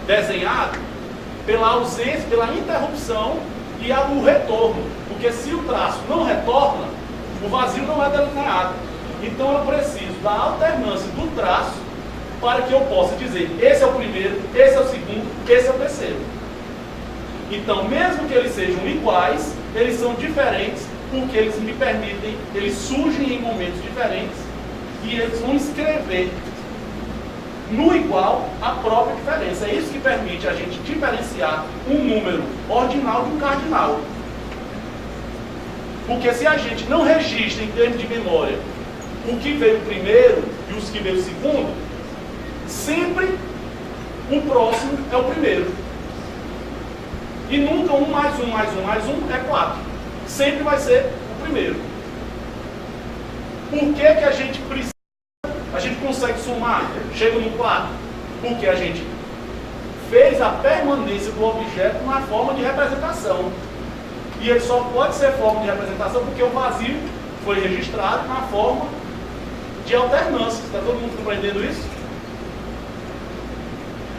desenhado pela ausência, pela interrupção e o retorno. Porque se o traço não retorna, o vazio não é delineado. Então eu preciso da alternância do traço para que eu possa dizer, esse é o primeiro, esse é o segundo, esse é o terceiro. Então, mesmo que eles sejam iguais, eles são diferentes porque eles me permitem, eles surgem em momentos diferentes e eles vão escrever no igual a própria diferença. É isso que permite a gente diferenciar um número ordinal de um cardinal. Porque se a gente não registra em termos de memória o que veio primeiro e os que veio segundo, sempre o próximo é o primeiro. E nunca 1 mais 1 mais 1 mais 1 é 4. Sempre vai ser o primeiro. Por que que a gente precisa? A gente consegue somar, chega no 4, porque a gente fez a permanência do objeto na forma de representação. E ele só pode ser forma de representação porque o vazio foi registrado na forma de alternância. Está todo mundo compreendendo isso?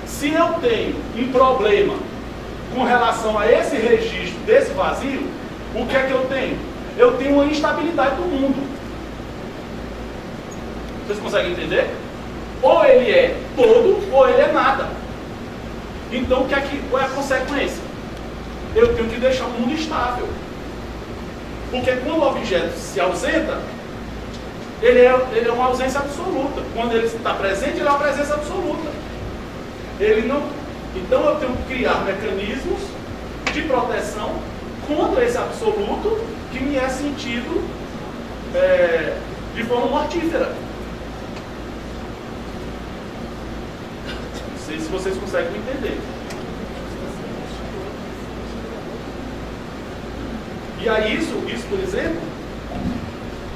Se eu tenho um problema com relação a esse registro desse vazio, o que é que eu tenho? Eu tenho uma instabilidade do mundo. Vocês conseguem entender? Ou ele é todo, ou ele é nada. Então, qual é a consequência? Eu tenho que deixar o mundo estável. Porque quando o objeto se ausenta, ele é uma ausência absoluta. Quando ele está presente, ele é uma presença absoluta. Ele não... Então eu tenho que criar mecanismos de proteção contra esse absoluto que me é sentido de forma mortífera. Não sei se vocês conseguem entender. E aí isso, por exemplo,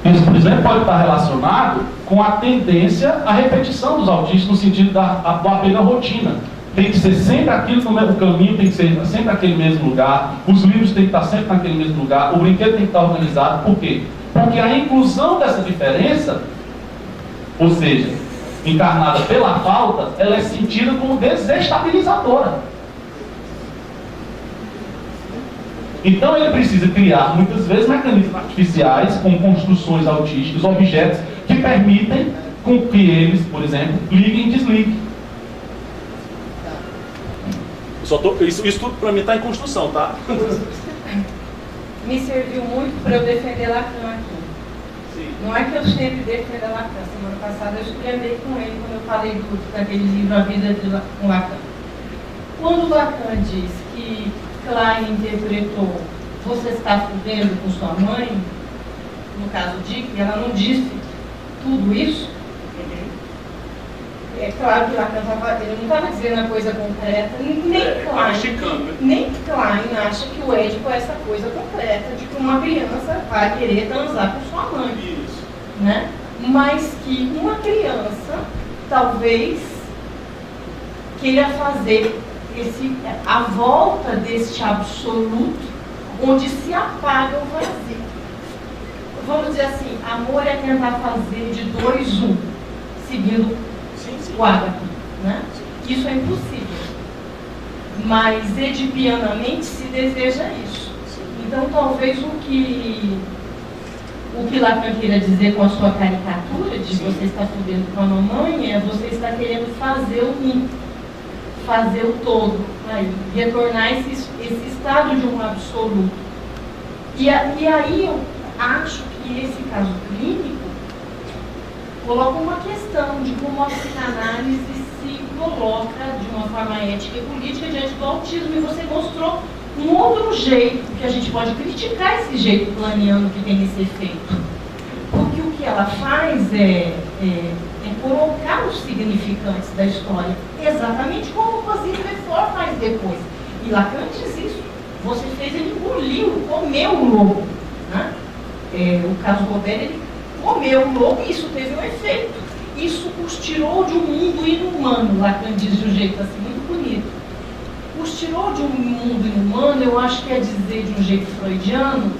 Isso, por exemplo, pode estar relacionado com a tendência à repetição dos autistas no sentido do apego à rotina. Tem que ser sempre aquilo no mesmo caminho, tem que ser sempre aquele mesmo lugar, os livros têm que estar sempre naquele mesmo lugar, o brinquedo tem que estar organizado. Por quê? Porque a inclusão dessa diferença, ou seja, encarnada pela falta, ela é sentida como desestabilizadora. Então ele precisa criar, muitas vezes, mecanismos artificiais, com construções autísticas, objetos que permitem com que eles, por exemplo, liguem e desliguem. Isso tudo para mim está em construção, tá? Me serviu muito para eu defender Lacan aqui. Sim. Não é que eu sempre defenda Lacan. Semana passada eu escrevi com ele quando eu falei daquele livro A Vida com Lacan. Quando Lacan diz que Klein interpretou "você está fudendo com sua mãe", no caso de que ela não disse tudo isso, é claro que Lacan ele não estava dizendo a coisa concreta, nem Klein acha que o Édipo é essa coisa concreta de que uma criança vai querer transar com sua mãe. Isso. Né? Mas que uma criança talvez queira fazer a volta deste absoluto onde se apaga o vazio. Vamos dizer assim, amor é tentar fazer de 2 1, seguindo o ágape, né? Isso é impossível. Mas edipianamente se deseja isso. Então talvez o que Lacan queira dizer com a sua caricatura de você está fudendo com a mamãe é você está querendo fazer o todo, aí, retornar esse estado de um absoluto. E aí eu acho que esse caso clínico coloca uma questão de como a psicanálise se coloca de uma forma ética e política diante do autismo, e você mostrou um outro jeito que a gente pode criticar esse jeito planiano que tem esse efeito. Porque o que ela faz é colocar os significantes da história, exatamente como o Cosimo Lefort faz depois. E Lacan diz isso. Você fez ele engolir, comeu o lobo. Né? O caso Robert, ele comeu o lobo e isso teve um efeito. Isso os tirou de um mundo inumano. Lacan diz de um jeito assim muito bonito. Os tirou de um mundo inumano, eu acho que é dizer de um jeito freudiano,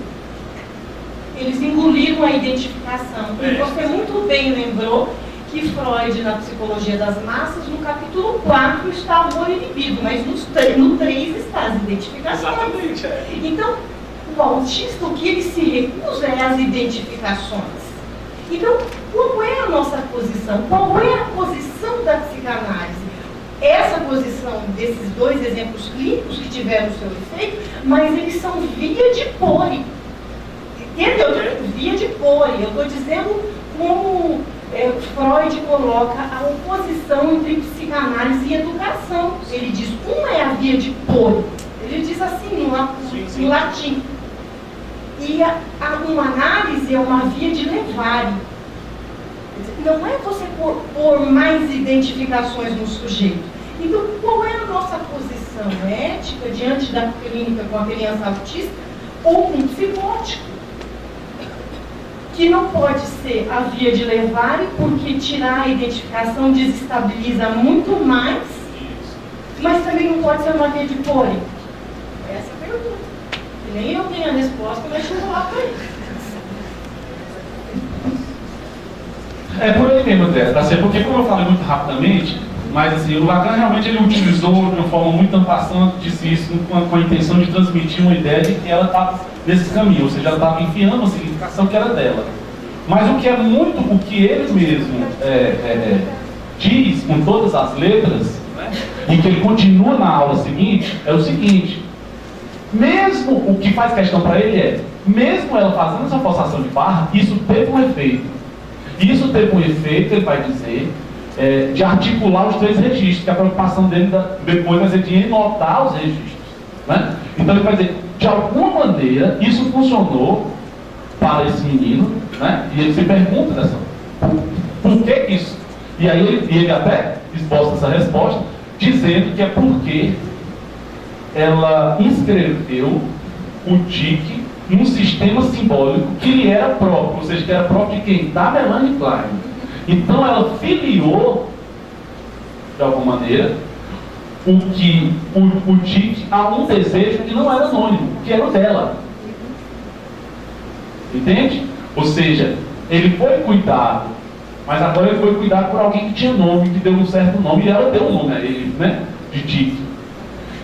eles engoliram a identificação. E você muito bem lembrou que Freud, na Psicologia das Massas, no capítulo 4 está o amor inibido, mas no 3 está as identificações. Exatamente, Então, o autista, o que ele se recusa é as identificações. Então, qual é a nossa posição? Qual é a posição da psicanálise? Essa posição desses 2 exemplos clínicos que tiveram o seu efeito, mas eles são via de pore. Entendeu? Via de pore. Eu estou dizendo como Freud coloca a oposição entre psicanálise e educação. Ele diz, uma é a via de pore. Ele diz assim no latim. E uma análise é uma via de levare. Não é você pôr mais identificações no sujeito. Então, qual é a nossa posição ética diante da clínica com a criança autista ou com um psicótico? Que não pode ser a via de levare, porque tirar a identificação desestabiliza muito mais, mas também não pode ser uma via de pore. Essa é a pergunta. E nem eu tenho a resposta, mas eu vou lá para ele. É por aí mesmo, André. Porque, como eu falei muito rapidamente, mas assim, o Lacan realmente ele utilizou de uma forma muito ampassante, disse isso com a intenção de transmitir uma ideia de que ela estava nesse caminho, ou seja, ela estava enfiando uma significação que era dela. Mas o que é muito, o que ele mesmo diz com todas as letras, né, e que ele continua na aula seguinte, é o seguinte: mesmo o que faz questão para ele mesmo ela fazendo essa forçação de barra, isso teve um efeito. Isso teve um efeito, ele vai dizer, de articular os 3 registros, que a preocupação dele depois vai ser de notar os registros. Né? Então ele vai dizer, de alguma maneira, isso funcionou para esse menino, né? E ele se pergunta por que isso? E aí ele até esboça essa resposta, dizendo que é porque ela inscreveu o tique num sistema simbólico que lhe era próprio, ou seja, que era próprio de quem? Da Melanie Klein. Então ela filiou, de alguma maneira, o Dick a um desejo que não era anônimo, que era o dela. Entende? Ou seja, ele foi cuidado, mas agora ele foi cuidado por alguém que tinha nome, que deu um certo nome, e ela deu um nome a ele, né? De Dick.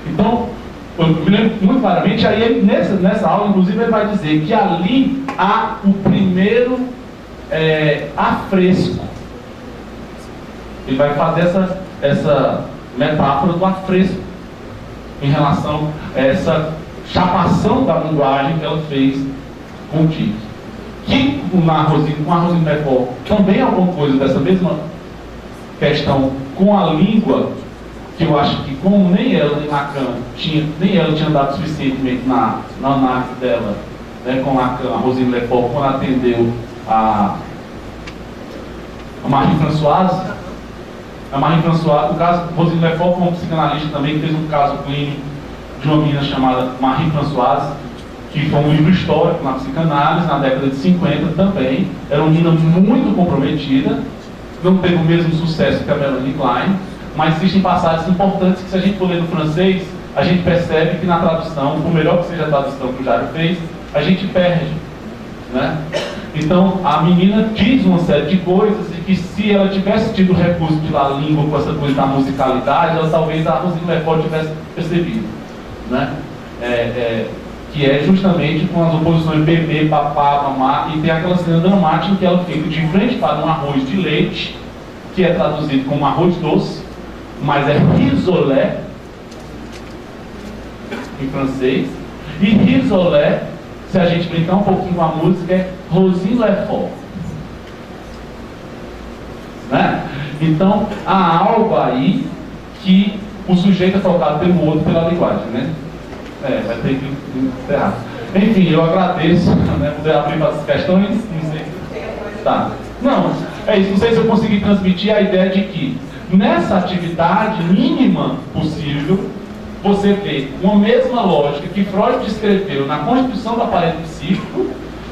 Então, eu me lembro muito claramente, aí ele, nessa aula, inclusive, ele vai dizer que ali há o primeiro afresco. Ele vai fazer essa metáfora do afresco em relação a essa chapação da linguagem que ela fez com o Dick. Que com a Rosine Leclerc também alguma coisa dessa mesma questão com a língua, que eu acho que como nem ela nem Lacan tinha dado suficientemente na análise dela, né, com Lacan, a Rosine Leclerc, quando atendeu a Marie-Françoise. A Marie-Françoise, o caso Rosine Leclerc foi uma psicanalista também que fez um caso clínico de uma menina chamada Marie-Françoise, que foi um livro histórico na psicanálise, na década de 50 também. Era uma menina muito comprometida, não teve o mesmo sucesso que a Melanie Klein, mas existem passagens importantes que, se a gente for ler no francês, a gente percebe que na tradução, por melhor que seja a tradução que o Jairo fez, a gente perde, né? Então, a menina diz uma série de coisas e que, se ela tivesse tido o recurso de la língua com essa coisa da musicalidade, ela talvez a Rosine Leclerc tivesse percebido, né? Que é justamente com as oposições bebê, papá, mamá, e tem aquela cena dramática em que ela fica de frente para um arroz de leite, que é traduzido como arroz doce, mas é risolé em francês, e risolé, se a gente brincar um pouquinho com a música, é Rosine Leclerc, né? Então há algo aí que o sujeito é tocado pelo outro pela linguagem, né? Vai ter que encerrar. Enfim, eu agradeço, né? Poder abrir para as questões. Não sei. Tá. Não, é isso. Não sei se eu consegui transmitir a ideia de que nessa atividade mínima possível, você vê uma mesma lógica que Freud descreveu na constituição do aparelho psíquico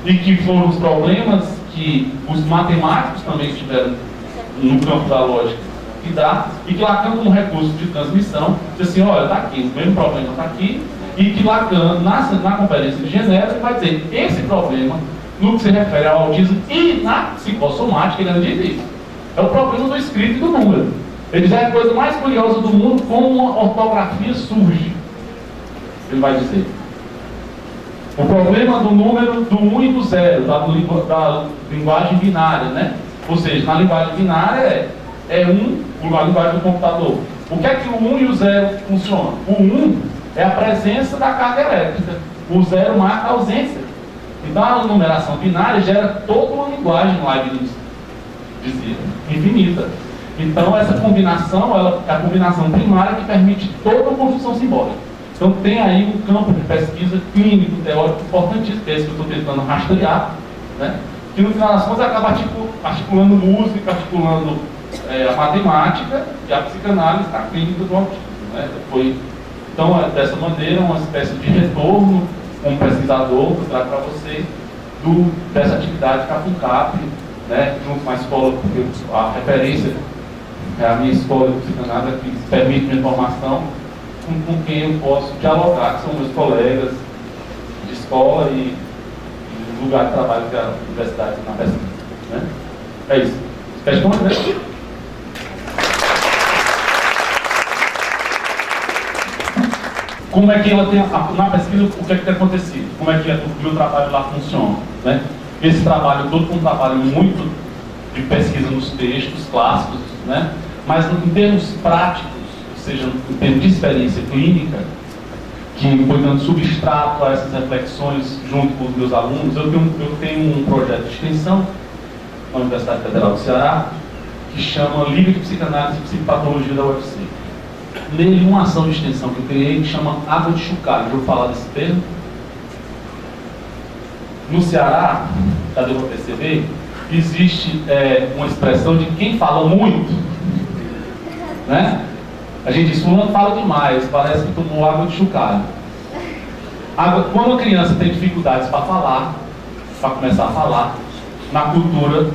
e que foram os problemas que os matemáticos também tiveram no campo da lógica que dá, e que Lacan, como recurso de transmissão, diz assim: olha, está aqui, o mesmo problema está aqui, e que Lacan, na Conferência de Genebra, vai dizer: esse problema, no que se refere ao autismo e na psicossomática, ele não diz isso. É o problema do escrito e do número. Ele diz: é a coisa mais curiosa do mundo, como uma ortografia surge. Ele vai dizer: o problema do número do 1 e do 0, da linguagem binária, né? Ou seja, na linguagem binária é a linguagem do computador. O que é que o 1 e o 0 funcionam? O 1 é a presença da carga elétrica, o 0 marca a ausência. Então a numeração binária gera toda uma linguagem, Leibniz dizia, infinita. Então essa combinação, é a combinação primária que permite toda a construção simbólica. Então tem aí um campo de pesquisa clínico, teórico importantíssimo, que é esse que eu estou tentando rastrear, né? Que no final das contas acaba articulando música, articulando a matemática e a psicanálise da clínica do autismo, né? Então, dessa maneira, uma espécie de retorno como pesquisador, que eu trago para vocês, dessa atividade CAPUCAP, né? Junto com a escola, porque a referência é a minha escola de psicanálise, que permite minha formação, com quem eu posso dialogar, que são meus colegas de escola e lugar de trabalho que é a universidade na pesquisa, né? É isso. Questões, né? Como é que ela tem, na pesquisa, o que é que tem acontecido? Como é que o meu trabalho lá funciona, né? Esse trabalho todo foi um trabalho muito de pesquisa nos textos clássicos, né? Mas em termos práticos, ou seja, em termos de experiência clínica, que foi dando substrato a essas reflexões junto com os meus alunos, eu tenho um projeto de extensão na Universidade Federal do Ceará, que chama Livro de Psicanálise e Psicopatologia da UFC. Nele, uma ação de extensão que eu criei, que chama Água de Chucalho. Já vou falar desse termo. No Ceará, já deu para perceber, existe uma expressão de quem fala muito, né? A gente diz: fulano fala demais, parece que tomou água de chocalho. Agora, quando a criança tem dificuldades para falar, para começar a falar, na cultura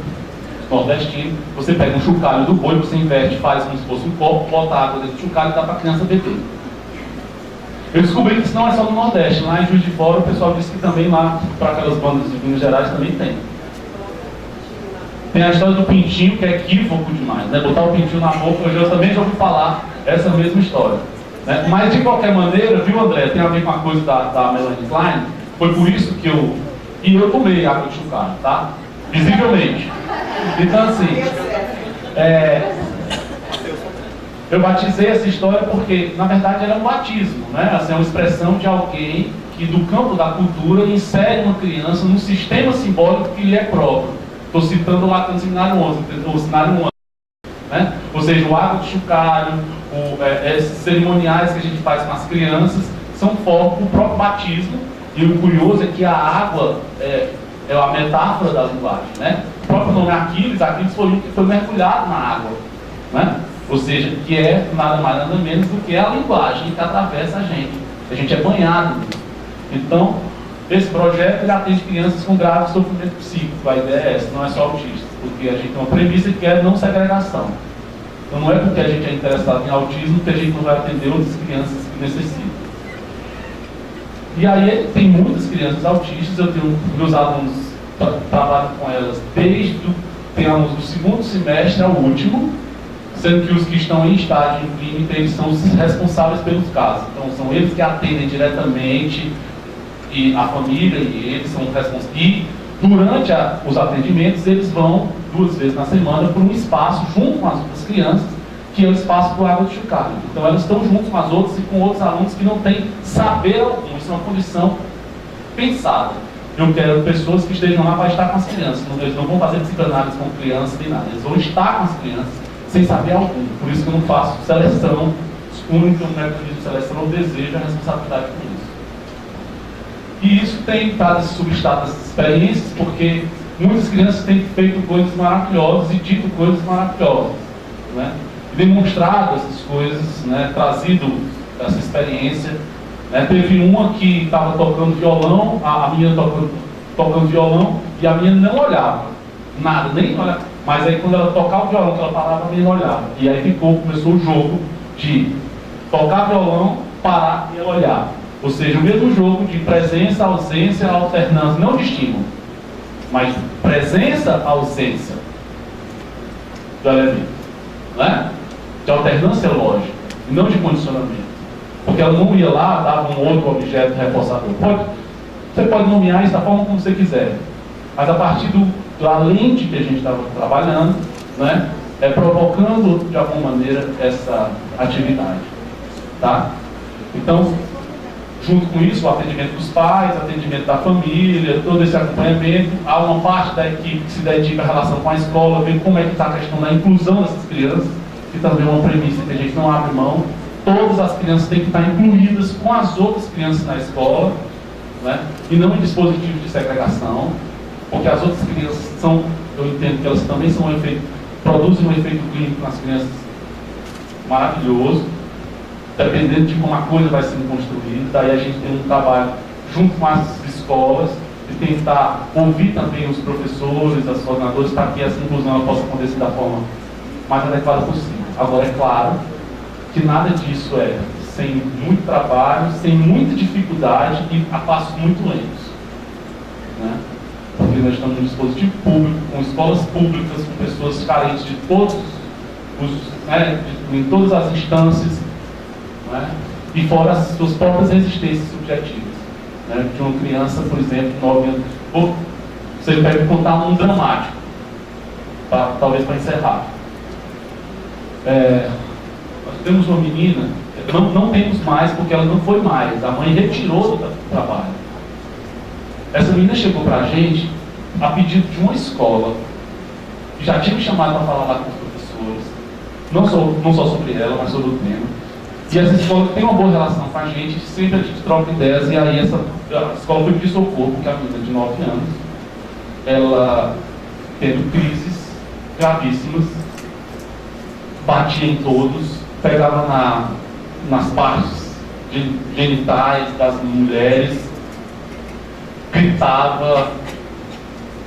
nordestina, você pega um chocalho do boi, você inverte, faz como se fosse um copo, bota água dentro do chocalho e dá para a criança beber. Eu descobri que isso não é só no Nordeste. Lá em Juiz de Fora, o pessoal disse que também lá, para aquelas bandas de Minas Gerais, também tem. Tem a história do pintinho, que é equívoco demais, né? Botar o pintinho na boca, eu também já ouvi falar essa mesma história. Né? Mas, de qualquer maneira, viu, André, tem a ver com a coisa da Melanie Klein. Foi por isso que eu tomei água de chocalho, tá? Visivelmente. Então, assim, eu batizei essa história porque, na verdade, ela é um batismo, né? Assim, é uma expressão de alguém que, do campo da cultura, insere uma criança num sistema simbólico que lhe é próprio. Estou citando lá no Seminário 11, o Seminário 11, né? Ou seja, o água de chocalho, esses cerimoniais que a gente faz com as crianças, são forma do próprio batismo. E o curioso é que a água é a metáfora da linguagem, né? O próprio nome Aquiles foi um que foi mergulhado na água, né? Ou seja, que é nada mais nada menos do que a linguagem que atravessa a gente é banhado nisso. Então, esse projeto ele atende crianças com grave sofrimento psíquico. A ideia é essa, não é só autistas, porque a gente tem uma premissa que é não segregação. Então não é porque a gente é interessado em autismo que a gente não vai atender outras crianças que necessitam. E aí tem muitas crianças autistas, eu tenho meus alunos trabalho com elas desde tem alunos do segundo semestre ao último, sendo que os que estão em estágio em clínica, eles são os responsáveis pelos casos. Então são eles que atendem diretamente e a família e eles são responsáveis. E durante os atendimentos, eles vão 2 vezes na semana para um espaço junto com as outras crianças, que é o espaço para o água de chocalho. Então elas estão junto com as outras e com outros alunos que não têm saber algum. Isso é uma condição pensada. Eu quero pessoas que estejam lá para estar com as crianças. Eles não vão fazer psicanálise com crianças nem nada. Eles vão estar com as crianças sem saber algum. Por isso que eu não faço seleção. O único mecanismo de seleção é o desejo e a responsabilidade com isso. E isso tem dado esse substrato dessas experiências, porque muitas crianças têm feito coisas maravilhosas e dito coisas maravilhosas, né? E demonstrado essas coisas, né? Trazido essa experiência. Né? Teve uma que estava tocando violão, a menina tocando violão, e a menina não olhava, nada, nem olhava. Mas aí quando ela tocava o violão, que ela falava, a menina olhava. E aí começou o jogo de tocar violão, parar e ela olhar. Ou seja, o mesmo jogo de presença, ausência, alternância, não de estímulo, mas presença, ausência do elemento, né? De alternância lógica, e não de condicionamento. Porque ela não ia lá, dava um outro objeto reforçador. Você pode nomear isso da forma como você quiser, mas a partir da lente que a gente estava trabalhando, né, provocando de alguma maneira essa atividade. Tá? Então, junto com isso, o atendimento dos pais, atendimento da família, todo esse acompanhamento. Há uma parte da equipe que se dedica à relação com a escola, ver como é que está a questão da inclusão dessas crianças, que também é uma premissa que a gente não abre mão. Todas as crianças têm que estar incluídas com as outras crianças na escola, né? E não em dispositivos de segregação, porque as outras crianças eu entendo que elas também produzem um efeito clínico nas crianças maravilhoso, dependendo de como a coisa vai sendo construída. Daí a gente tem um trabalho junto com as escolas de tentar ouvir também os professores, as coordenadoras, para que essa inclusão ela possa acontecer da forma mais adequada possível. Agora, é claro que nada disso é sem muito trabalho, sem muita dificuldade e a passos muito lentos, né? Porque nós estamos em um dispositivo público, com escolas públicas, com pessoas carentes de todos em todas as instâncias, né? E fora as suas próprias resistências subjetivas, né? De uma criança, por exemplo, 9 anos. Você pode contar um dramático, talvez para encerrar. Nós temos uma menina, não temos mais porque ela não foi mais, a mãe retirou do trabalho. Essa menina chegou para a gente a pedido de uma escola, que já tinha me chamado para falar lá com os professores, não só sobre ela, mas sobre o tema. E essa escola tem uma boa relação com a gente sempre a gente troca ideias, e aí a escola foi pedir socorro, porque a menina de 9 anos, ela tendo crises gravíssimas, batia em todos, pegava nas partes genitais das mulheres, gritava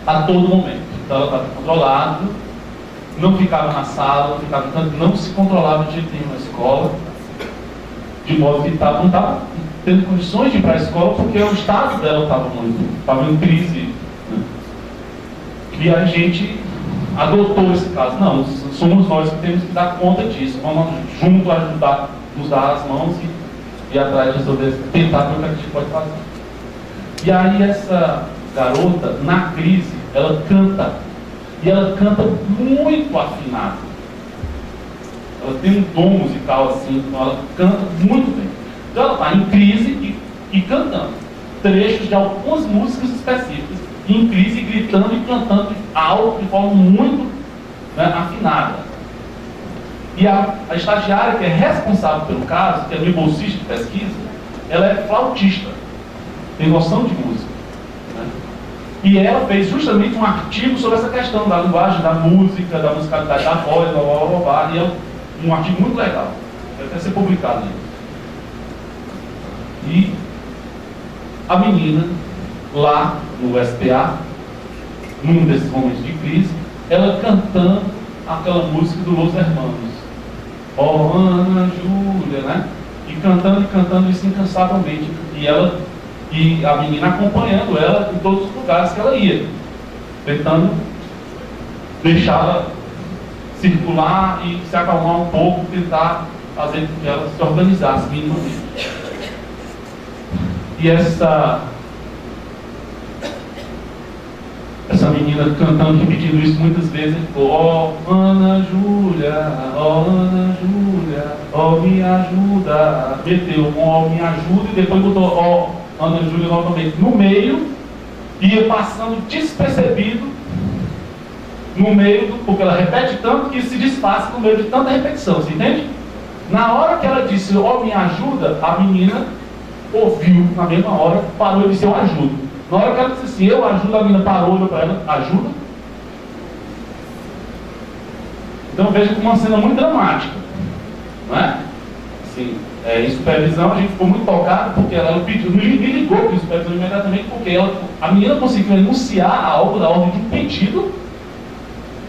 a todo momento. Então ela estava controlada, não ficava na sala, não se controlava de jeito nenhum na escola, de modo que não estava tendo condições de ir para a escola porque o estado dela estava em crise. Né? E a gente adotou esse caso. Não, somos nós que temos que dar conta disso. Vamos junto ajudar, nos dar as mãos e atrás de resolver, tentar ver o que a gente pode fazer. E aí essa garota, na crise, ela canta. E ela canta muito afinado. Ela tem um dom musical assim, então ela canta muito bem. Então ela está em crise e cantando trechos de algumas músicas específicas, em crise, gritando e cantando alto, de forma muito, né, afinada. E a estagiária que é responsável pelo caso, que é minha bolsista de pesquisa, ela é flautista, tem noção de música. Né? E ela fez justamente um artigo sobre essa questão da linguagem, da música, da musicalidade da voz, e é um artigo muito legal, vai até ser publicado aí. E a menina, lá no SPA, num desses momentos de crise, ela cantando aquela música do Los Hermanos. Oh, Ana Júlia, né? E cantando isso incansavelmente. E a menina acompanhando ela em todos os lugares que ela ia, tentando deixá-la circular e se acalmar um pouco, tentar fazer com que ela se organizasse minimamente. E essa menina cantando, repetindo isso muitas vezes, ó Ana Júlia, ó me ajuda, meteu um ó me ajuda e depois botou ó Ana Júlia novamente no meio, ia passando despercebido no meio, porque ela repete tanto que se desfaz no meio de tanta repetição, você entende? Na hora que ela disse ó me ajuda, a menina ouviu na mesma hora, parou e disse eu ajudo. Na hora que ela disse assim, eu ajudo, a menina parou, olhou para ela, ajuda? Então veja como uma cena muito dramática, não é? Assim, em supervisão a gente ficou muito tocado porque ela pediu, me ligou para a supervisão imediatamente porque a menina conseguiu enunciar algo da ordem de um pedido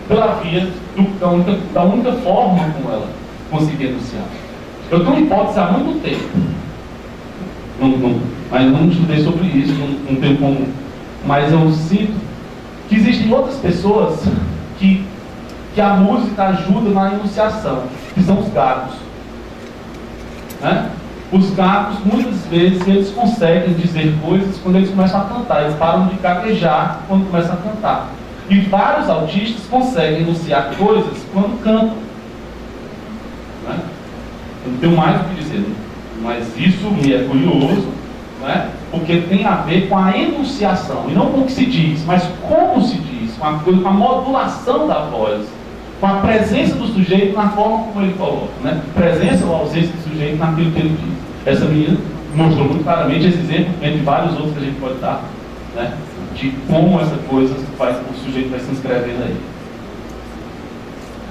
pela via da única forma como ela conseguia enunciar. Eu tenho uma hipótese há muito tempo. Mas não estudei sobre isso, não tenho como. Mas eu sinto que existem outras pessoas que a música ajuda na enunciação, que são os gatos. Né? Os gatos, muitas vezes, eles conseguem dizer coisas quando eles começam a cantar. Eles param de gaguejar quando começam a cantar. E vários autistas conseguem enunciar coisas quando cantam. Né? Eu não tenho mais o que dizer. Mas isso me é curioso, né? Porque tem a ver com a enunciação, e não com o que se diz, mas como se diz, com a modulação da voz, com a presença do sujeito na forma como ele coloca, né? Presença ou ausência do sujeito naquilo que ele diz. Essa menina mostrou muito claramente esse exemplo, entre vários outros que a gente pode dar, né? De como essa coisa faz, o sujeito vai se inscrevendo aí.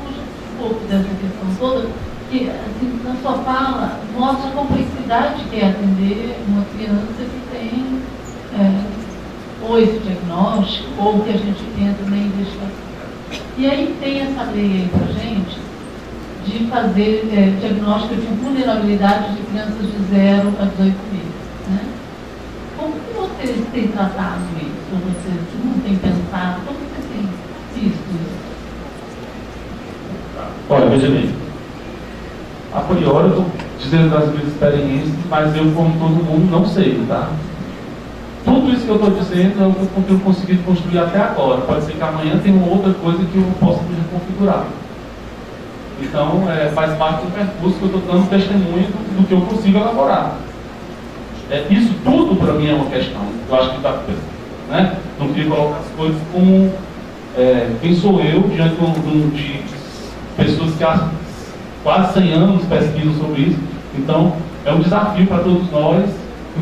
Puxa um pouco dessa questão toda, que assim, na sua fala mostra a complexidade que é atender uma criança que tem ou esse diagnóstico, ou que a gente tenta na investigação. E aí tem essa lei aí pra gente de fazer diagnóstico de vulnerabilidade de crianças de 0 a 18 meses. Né? Como que vocês têm tratado isso? Ou vocês não têm pensado? Como que vocês têm visto isso? Olha, veja bem. A priori eu estou dizendo das minhas experiências, mas eu, como todo mundo, não sei, tá? Tudo isso que eu estou dizendo é o que eu tenho conseguido construir até agora. Pode ser que amanhã tenha uma outra coisa que eu possa me reconfigurar. Então, faz parte do percurso que eu estou dando testemunho do que eu consigo elaborar. Isso tudo, para mim, é uma questão. Eu acho que está... Né? Não queria colocar as coisas como... quem sou eu diante de pessoas que há quase 100 anos pesquisam sobre isso. Então, é um desafio para todos nós.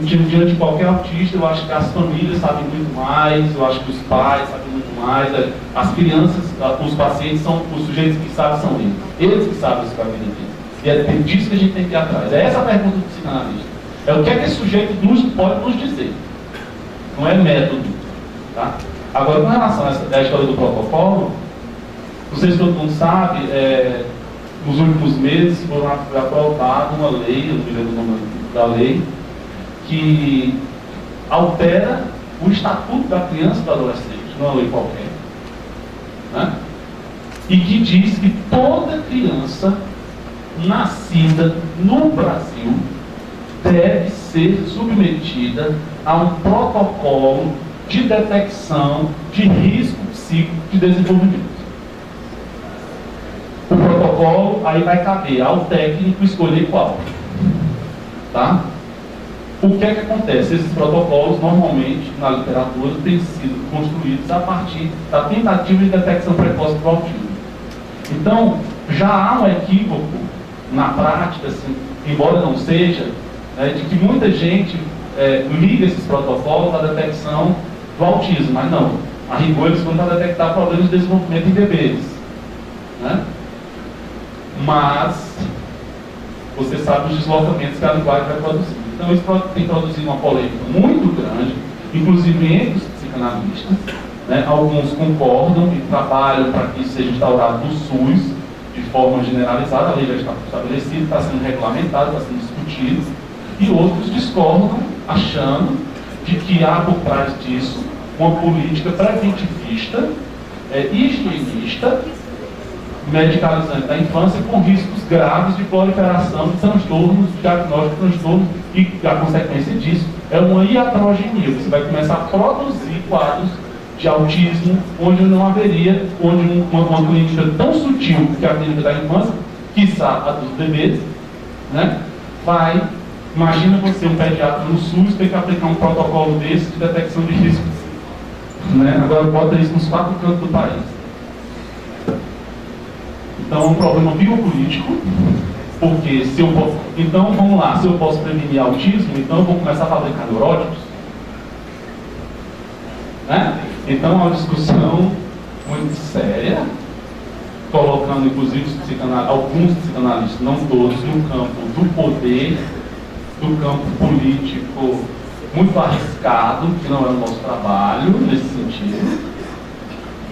Diante de qualquer autista, eu acho que as famílias sabem muito mais, eu acho que os pais sabem muito mais, as crianças, os pacientes são os sujeitos que sabem, são eles. Eles que sabem isso com a vida deles. E é disso que a gente tem que ir atrás. É essa a pergunta do psicanalista. É o que é que esse sujeito pode nos dizer. não é método. Tá? Agora, com relação à história do protocolo, não sei se todo mundo sabe, nos últimos meses foi aprovada uma lei, eu não me lembro o nome da lei, que altera o estatuto da criança e do adolescente, não é uma lei qualquer. Né? E que diz que toda criança nascida no Brasil deve ser submetida a um protocolo de detecção de risco psíquico de desenvolvimento. O protocolo aí vai caber ao técnico escolher qual. Tá? O que é que acontece? Esses protocolos, normalmente, na literatura, têm sido construídos a partir da tentativa de detecção precoce do autismo. Então, já há um equívoco na prática, assim, embora não seja, de que muita gente liga esses protocolos à detecção do autismo, mas não. A rigor, eles vão para detectar problemas de desenvolvimento em bebês. Né? Mas, você sabe os deslocamentos que a linguagem vai produzir. Então, isso tem produzido uma polêmica muito grande, inclusive entre os psicanalistas. Né? Alguns concordam e trabalham para que isso seja instaurado no SUS de forma generalizada, a lei já está estabelecida, está sendo regulamentada, está sendo discutido, e outros discordam, achando de que há por trás disso uma política preventivista, higienista, medicalizante da infância com riscos graves de proliferação de transtornos, de diagnóstico de transtornos, e a consequência disso é uma iatrogenia. Você vai começar a produzir quadros de autismo onde não haveria, onde uma clínica tão sutil que a clínica da infância, quiçá a dos bebês, né, imagina você, um pediatra no SUS, ter que aplicar um protocolo desse de detecção de riscos. Né? Agora bota isso nos 4 cantos do país. Então é um problema biopolítico, porque se eu posso. Então vamos lá, se eu posso prevenir autismo, então eu vou começar a fabricar neuróticos. Né? Então é uma discussão muito séria, colocando inclusive alguns psicanalistas, não todos, no campo do poder, do campo político muito arriscado, que não é o nosso trabalho nesse sentido,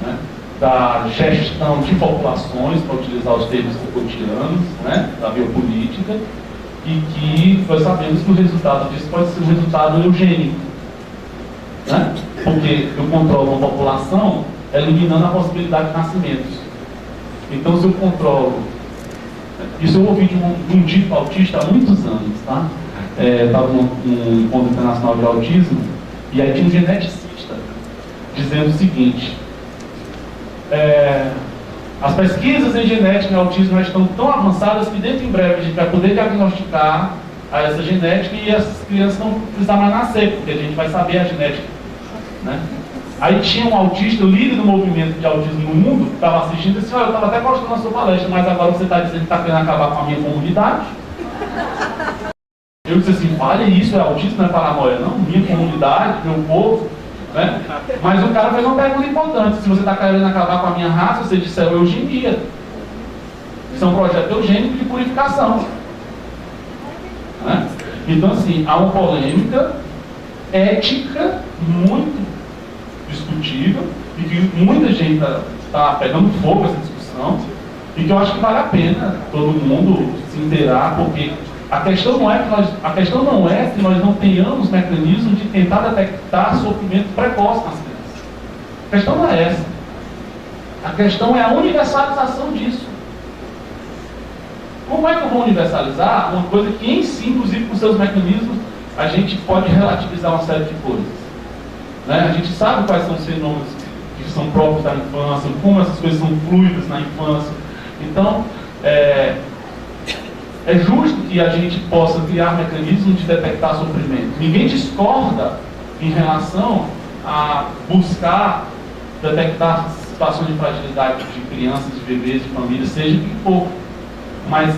né? Da gestão de populações, para utilizar os termos Foucaultianos, né? Da biopolítica, e que nós sabemos que o resultado disso pode ser um resultado eugênico, né? Porque eu controlo uma população eliminando a possibilidade de nascimentos. Então, se eu controlo... Isso eu ouvi de um dito autista há muitos anos, tá? Estava num encontro internacional de autismo, e aí tinha um geneticista dizendo o seguinte: as pesquisas em genética e autismo já estão tão avançadas que dentro em breve a gente vai poder diagnosticar essa genética e essas crianças não precisar mais nascer, porque a gente vai saber a genética. Né? Aí tinha um autista, o líder do movimento de autismo no mundo, que estava assistindo e disse: olha, eu estava até gostando da sua palestra, mas agora você está dizendo que está querendo acabar com a minha comunidade. Eu disse assim: olha, isso é autismo, não é paranoia, não, minha comunidade, meu povo. Né? Mas o cara fez uma pergunta importante: se você está querendo acabar com a minha raça, você disse eugenia. Isso é um projeto eugênico de purificação. Né? Então, assim, há uma polêmica ética muito discutível e que muita gente está pegando fogo essa discussão, e que eu acho que vale a pena todo mundo se inteirar, porque a questão não é que nós não tenhamos mecanismos de tentar detectar sofrimento precoce nas crianças. A questão não é essa. A questão é a universalização disso. Como é que eu vou universalizar uma coisa que em si, inclusive com seus mecanismos, a gente pode relativizar uma série de coisas? Né? A gente sabe quais são os fenômenos que são próprios da infância, como essas coisas são fluidas na infância. Então, é justo que a gente possa criar mecanismos de detectar sofrimento. Ninguém discorda em relação a buscar detectar situações de fragilidade de crianças, de bebês, de famílias, seja o que for. Mas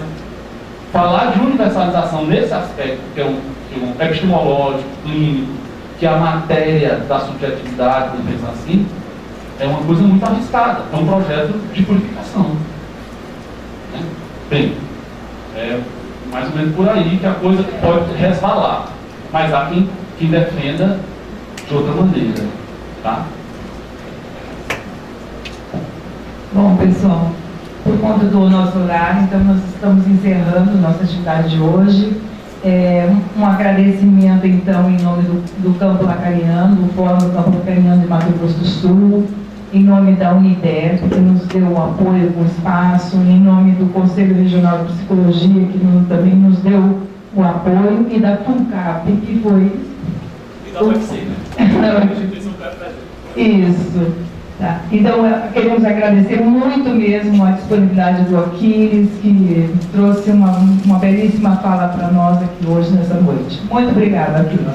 falar de universalização nesse aspecto, que é um epistemológico, clínico, que é a matéria da subjetividade, vamos pensar assim, é uma coisa muito arriscada. É um projeto de purificação. Né? Bem, é mais ou menos por aí que a coisa pode resvalar. Mas há quem defenda de outra maneira, tá? Bom, pessoal, por conta do nosso horário, então nós estamos encerrando nossa atividade de hoje. Um agradecimento, então, em nome do Campo Lacaniano, do Fórum do Campo Lacaniano de Mato Grosso do Sul, em nome da Unidep, que nos deu o apoio com o espaço, em nome do Conselho Regional de Psicologia, que também nos deu o apoio, e da FUNCAP, que foi... E da UFC, né? Isso. Tá. Então, queremos agradecer muito mesmo a disponibilidade do Aquiles, que trouxe uma belíssima fala para nós aqui hoje, nessa noite. Muito obrigada, Aquiles.